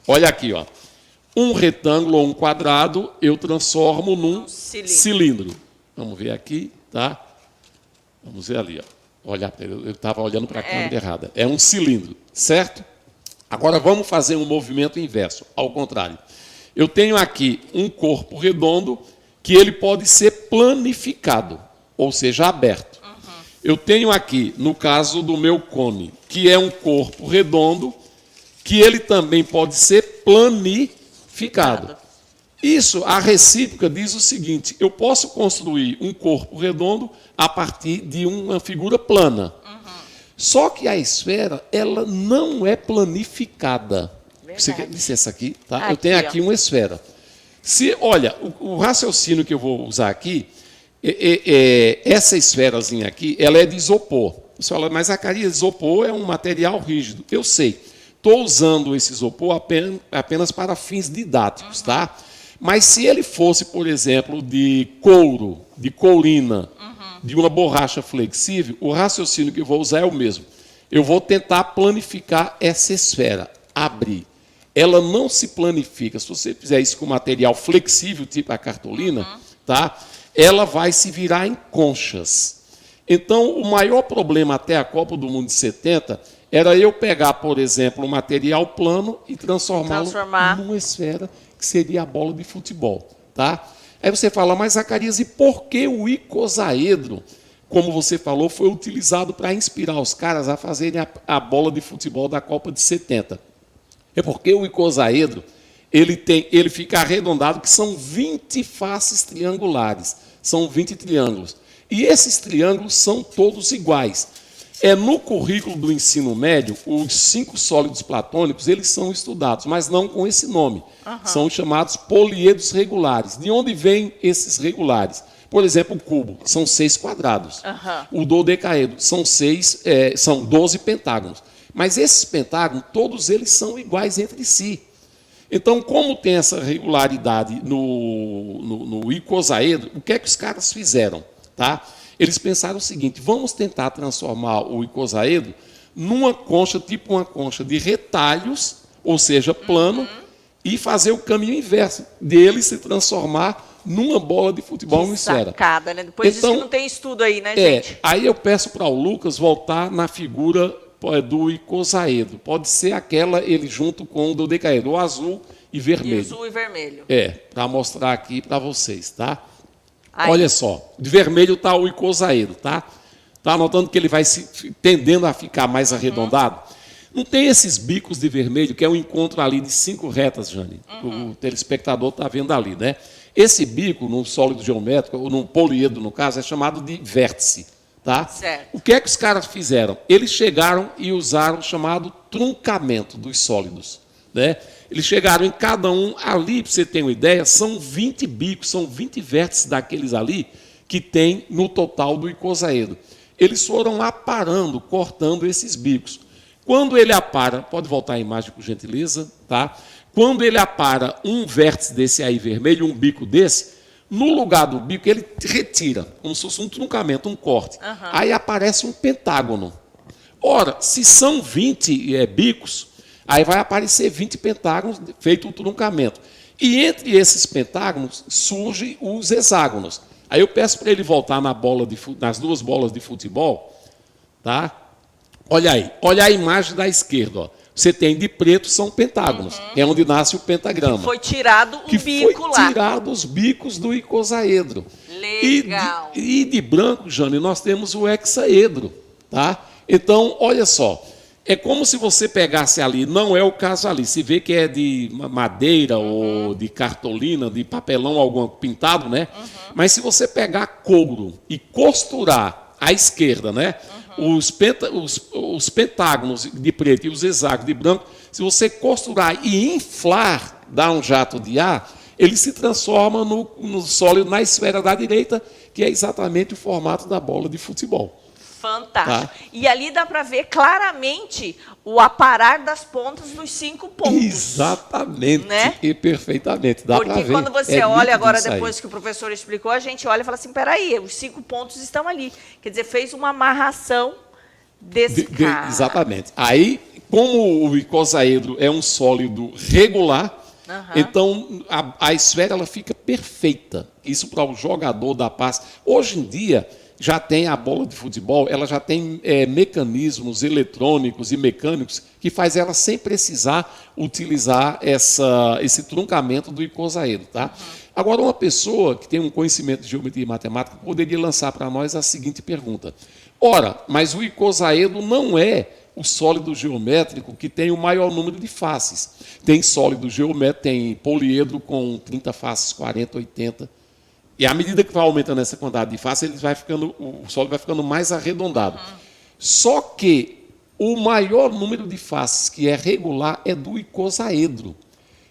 Olha aqui, ó. Um retângulo ou um quadrado eu transformo num cilindro. Vamos ver aqui, tá? Vamos ver ali, ó. Olha, eu estava olhando para a câmera errada. É um cilindro, certo? Agora vamos fazer um movimento inverso, ao contrário. Eu tenho aqui um corpo redondo que ele pode ser planificado, ou seja, aberto. Eu tenho aqui, no caso do meu cone, que é um corpo redondo, que ele também pode ser planificado. Isso, a recíproca diz o seguinte: eu posso construir um corpo redondo a partir de uma figura plana. Só que a esfera, ela não é planificada. Você quer licença aqui, tá? Aqui, eu tenho aqui uma esfera. Olha, o raciocínio que eu vou usar aqui, essa esferazinha aqui, ela é de isopor. Você fala, mas Zacarias, isopor é um material rígido. Eu sei. Estou usando esse isopor apenas para fins didáticos, tá? Mas se ele fosse, por exemplo, de couro, de courina, de uma borracha flexível, o raciocínio que eu vou usar é o mesmo. Eu vou tentar planificar essa esfera, abrir. Ela não se planifica. Se você fizer isso com material flexível, tipo a cartolina, tá? Ela vai se virar em conchas. Então, o maior problema até a Copa do Mundo de 70 era eu pegar, por exemplo, um material plano e transformá-lo numa esfera, que seria a bola de futebol, tá? Aí você fala, mas Zacarias, e por que o icosaedro, como você falou, foi utilizado para inspirar os caras a fazerem a bola de futebol da Copa de 70? É porque o icosaedro, ele fica arredondado, que são 20 faces triangulares, são 20 triângulos. E esses triângulos são todos iguais. No currículo do ensino médio, os 5 sólidos platônicos, eles são estudados, mas não com esse nome. São os chamados poliedros regulares. De onde vêm esses regulares? Por exemplo, o cubo, são 6 quadrados. O dodecaedro, são 12 pentágonos. Mas esses pentágonos, todos eles são iguais entre si. Então, como tem essa regularidade no icosaedro, o que é que os caras fizeram? Tá? Eles pensaram o seguinte: vamos tentar transformar o icosaedro numa concha, tipo uma concha de retalhos, ou seja, plano, e fazer o caminho inverso, dele se transformar numa bola de futebol no esfera. Sacada, né? Depois então, disso que não tem estudo aí, né, gente? Aí eu peço para o Lucas voltar na figura do icosaedro. Pode ser aquela, ele junto com o dodecaedro, o azul e vermelho. E azul e vermelho. Para mostrar aqui para vocês, tá? Aí. Olha só, de vermelho está o icosaedro, tá? Tá notando que ele vai se tendendo a ficar mais arredondado? Não tem esses bicos de vermelho, que é um encontro ali de 5 retas, Jane. O telespectador está vendo ali, né? Esse bico, num sólido geométrico, ou num poliedro, no caso, é chamado de vértice. Tá? Certo. O que é que os caras fizeram? Eles chegaram e usaram o chamado truncamento dos sólidos. Né? Eles chegaram em cada um, ali, para você ter uma ideia, são 20 bicos, são 20 vértices daqueles ali que tem no total do icosaedro. Eles foram aparando, cortando esses bicos. Quando ele apara, pode voltar a imagem por gentileza, tá? Quando ele apara um vértice desse aí vermelho, um bico desse, no lugar do bico ele retira, como se fosse um truncamento, um corte. Aí aparece um pentágono. Ora, se são 20 bicos, aí vai aparecer 20 pentágonos feito o truncamento. E entre esses pentágonos surgem os hexágonos. Aí eu peço para ele voltar nas duas bolas de futebol, tá? Olha aí, olha a imagem da esquerda, ó. Você tem de preto, são pentágonos, é onde nasce o pentagrama. Que foi tirado o bico lá. Foi tirado os bicos do icosaedro. Legal. E de branco, Jane, nós temos o hexaedro, tá? Então, olha só, é como se você pegasse ali, não é o caso ali, se vê que é de madeira ou de cartolina, de papelão algum pintado, né? Mas se você pegar couro e costurar à esquerda, né? Os pentágonos de preto e os hexágonos de branco, se você costurar e inflar, dar um jato de ar, ele se transforma no sólido na esfera da direita, que é exatamente o formato da bola de futebol. Fantástico. Tá? E ali dá para ver claramente o aparar das pontas dos 5 pontos. Exatamente, né? E perfeitamente. Dá para ver. Porque quando você olha agora, depois que o professor explicou, a gente olha e fala assim, peraí, os 5 pontos estão ali. Quer dizer, fez uma amarração desse cara. Exatamente. Aí, como o icosaedro é um sólido regular, então a esfera ela fica perfeita. Isso para o jogador da paz. Hoje em dia, já tem a bola de futebol, ela já tem mecanismos eletrônicos e mecânicos que faz ela sem precisar utilizar esse truncamento do icosaedro. Tá? Agora, uma pessoa que tem um conhecimento de geometria e matemática poderia lançar para nós a seguinte pergunta. Ora, mas o icosaedro não é o sólido geométrico que tem o maior número de faces. Tem sólido geométrico, tem poliedro com 30 faces, 40, 80. E à medida que vai aumentando essa quantidade de faces, o sólido vai ficando mais arredondado. Só que o maior número de faces que é regular é do icosaedro.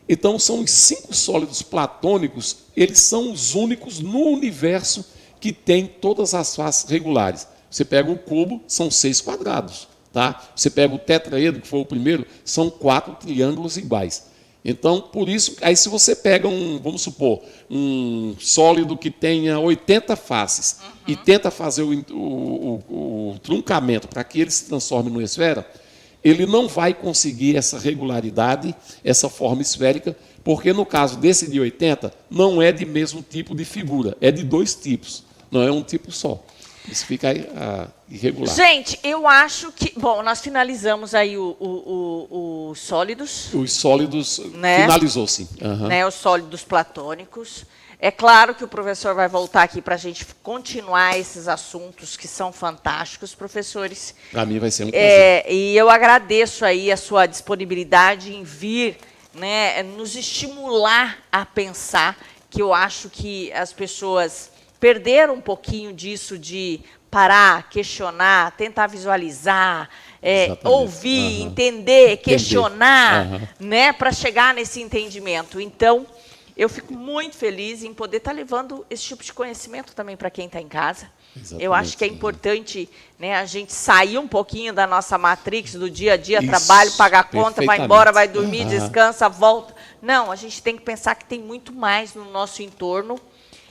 Então, são os 5 sólidos platônicos, eles são os únicos no universo que tem todas as faces regulares. Você pega o cubo, são 6 quadrados. Tá? Você pega o tetraedro, que foi o primeiro, são 4 triângulos iguais. Então, por isso, aí se você pega vamos supor, um sólido que tenha 80 faces e tenta fazer o truncamento para que ele se transforme numa esfera, ele não vai conseguir essa regularidade, essa forma esférica, porque no caso desse de 80, não é de mesmo tipo de figura, é de 2 tipos, não é um tipo só. Isso fica irregular. Gente, eu acho que... Bom, nós finalizamos aí os sólidos. Os sólidos, né? Finalizou, sim. Né, os sólidos platônicos. É claro que o professor vai voltar aqui para a gente continuar esses assuntos que são fantásticos, professores. Para mim vai ser um prazer. E eu agradeço aí a sua disponibilidade em vir, né, nos estimular a pensar, que eu acho que as pessoas perderam um pouquinho disso de parar, questionar, tentar visualizar, ouvir, entender, questionar, né, para chegar nesse entendimento. Então, eu fico muito feliz em poder estar levando esse tipo de conhecimento também para quem está em casa. Exatamente. Eu acho que é importante, né, a gente sair um pouquinho da nossa matrix do dia a dia, trabalho, paga a conta, vai embora, vai dormir, descansa, volta. Não, a gente tem que pensar que tem muito mais no nosso entorno.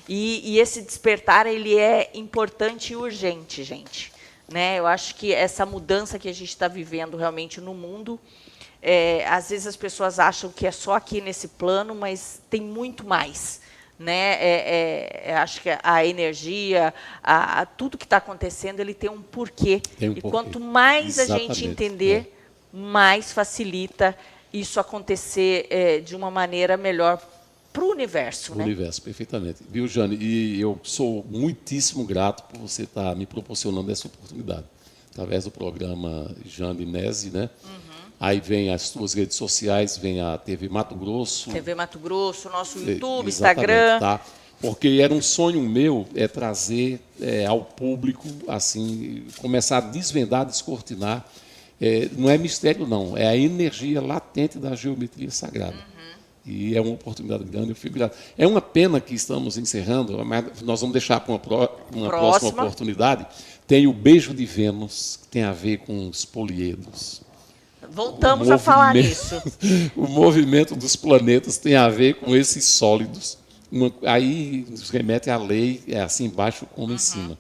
E esse despertar, ele é importante e urgente, gente. Né? Eu acho que essa mudança que a gente está vivendo realmente no mundo às vezes as pessoas acham que é só aqui nesse plano, mas tem muito mais. Né? Acho que a energia, tudo que está acontecendo, ele tem um porquê. E quanto mais Exatamente, a gente entender, mais facilita isso acontecer de uma maneira melhor para o universo. O universo, perfeitamente. Viu, Jane? E eu sou muitíssimo grato por você estar me proporcionando essa oportunidade. Através do programa Jane Nese, né? Aí vem as suas redes sociais, vem a TV Mato Grosso. TV Mato Grosso, nosso YouTube, Instagram. Tá? Porque era um sonho meu trazer ao público, assim, começar a desvendar, descortinar. Não é mistério, não. É a energia latente da geometria sagrada. E é uma oportunidade grande, eu fico grato. É uma pena que estamos encerrando, mas nós vamos deixar para uma próxima oportunidade. Tem o Beijo de Vênus, que tem a ver com os poliedros. Voltamos a falar nisso. O movimento dos planetas tem a ver com esses sólidos. Aí nos remete à lei, assim embaixo como em cima.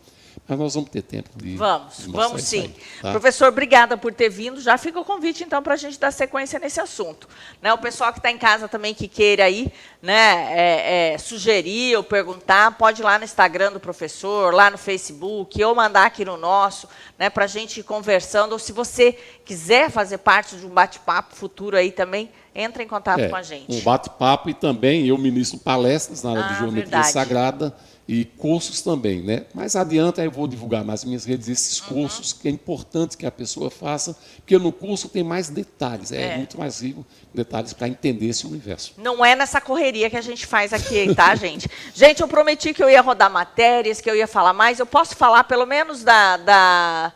Mas nós vamos ter tempo de Vamos sim. Aí, tá? Professor, obrigada por ter vindo. Já fica o convite, então, para a gente dar sequência nesse assunto. Né, o pessoal que está em casa também, que queira aí, né, sugerir ou perguntar, pode ir lá no Instagram do professor, lá no Facebook, ou mandar aqui no nosso, né, para a gente ir conversando. Ou se você quiser fazer parte de um bate-papo futuro aí também, entre em contato com a gente. Um bate-papo, e também eu ministro palestras na área de geometria sagrada, e cursos também, né? Mais adiante eu vou divulgar nas minhas redes esses cursos, que é importante que a pessoa faça, porque no curso tem mais detalhes, muito mais rico detalhes para entender esse universo. Não é nessa correria que a gente faz aqui, tá, gente? Gente, eu prometi que eu ia rodar matérias, que eu ia falar mais. Eu posso falar pelo menos da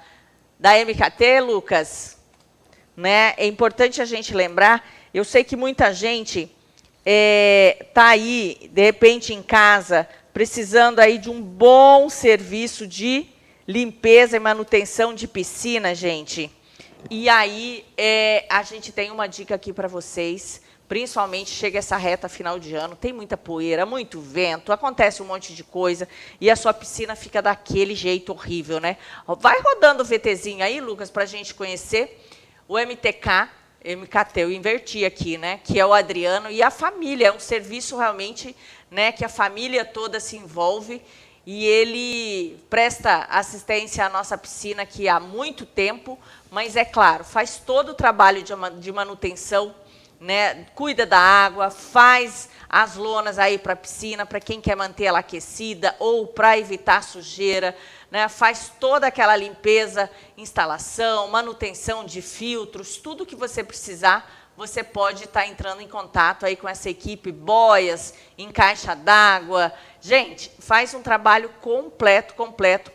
MKT, Lucas? Né? É importante a gente lembrar, eu sei que muita gente está aí, de repente, em casa, precisando aí de um bom serviço de limpeza e manutenção de piscina, gente. E aí a gente tem uma dica aqui para vocês, principalmente chega essa reta final de ano, tem muita poeira, muito vento, acontece um monte de coisa e a sua piscina fica daquele jeito horrível, né? Vai rodando o VTzinho aí, Lucas, para a gente conhecer o MKT, eu inverti aqui, né? Que é o Adriano e a família, é um serviço realmente, né, que a família toda se envolve e ele presta assistência à nossa piscina aqui há muito tempo, mas é claro, faz todo o trabalho de manutenção, né, cuida da água, faz as lonas aí para a piscina, para quem quer manter ela aquecida ou para evitar sujeira, né, faz toda aquela limpeza, instalação, manutenção de filtros, tudo que você precisar, você pode estar entrando em contato aí com essa equipe, boias, em caixa d'água. Gente, faz um trabalho completo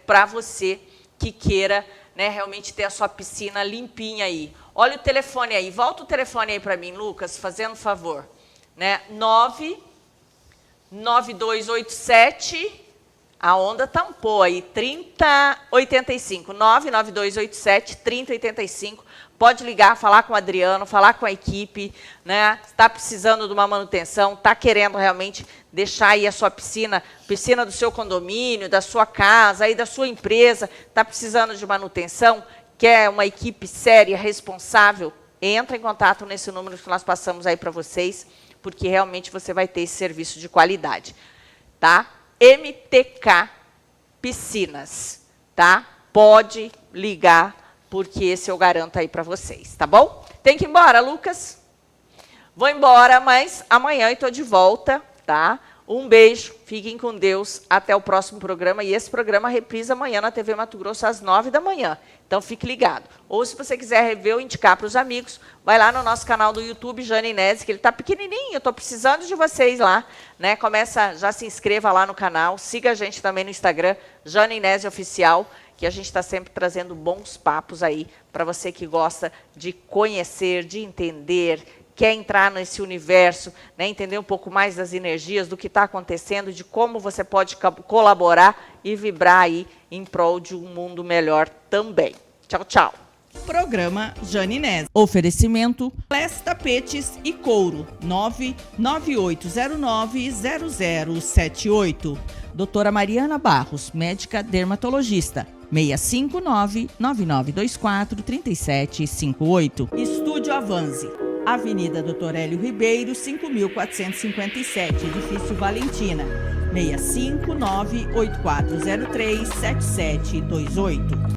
para você que queira, né, realmente ter a sua piscina limpinha aí. Olha o telefone aí, volta o telefone aí para mim, Lucas, fazendo um favor. Né? 99287, a onda tampou aí, 3085, 99287, 3085. Pode ligar, falar com o Adriano, falar com a equipe, né? Está precisando de uma manutenção, está querendo realmente deixar aí a sua piscina do seu condomínio, da sua casa, aí da sua empresa, está precisando de manutenção, quer uma equipe séria, responsável, entra em contato nesse número que nós passamos aí para vocês, porque realmente você vai ter esse serviço de qualidade, tá? MTK Piscinas, tá? Pode ligar, porque esse eu garanto aí para vocês, tá bom? Tem que ir embora, Lucas? Vou embora, mas amanhã eu estou de volta, tá? Um beijo, fiquem com Deus, até o próximo programa. E esse programa reprisa amanhã na TV Mato Grosso às 9 da manhã. Então fique ligado. Ou se você quiser rever ou indicar para os amigos, vai lá no nosso canal do YouTube, Jane Nese, que ele está pequenininho, eu estou precisando de vocês lá, né? Já se inscreva lá no canal, siga a gente também no Instagram, Jane Nese Oficial, que a gente está sempre trazendo bons papos aí para você que gosta de conhecer, de entender, quer entrar nesse universo, né, entender um pouco mais das energias, do que está acontecendo, de como você pode colaborar e vibrar aí em prol de um mundo melhor também. Tchau, tchau. Programa Jane Nese. Oferecimento Les Tapetes e Couro 998090078. Doutora Mariana Barros, médica dermatologista. 659-9924-3758. Estúdio Avanzi, Avenida Doutor Hélio Ribeiro, 5.457, Edifício Valentina. 659-8403-7728.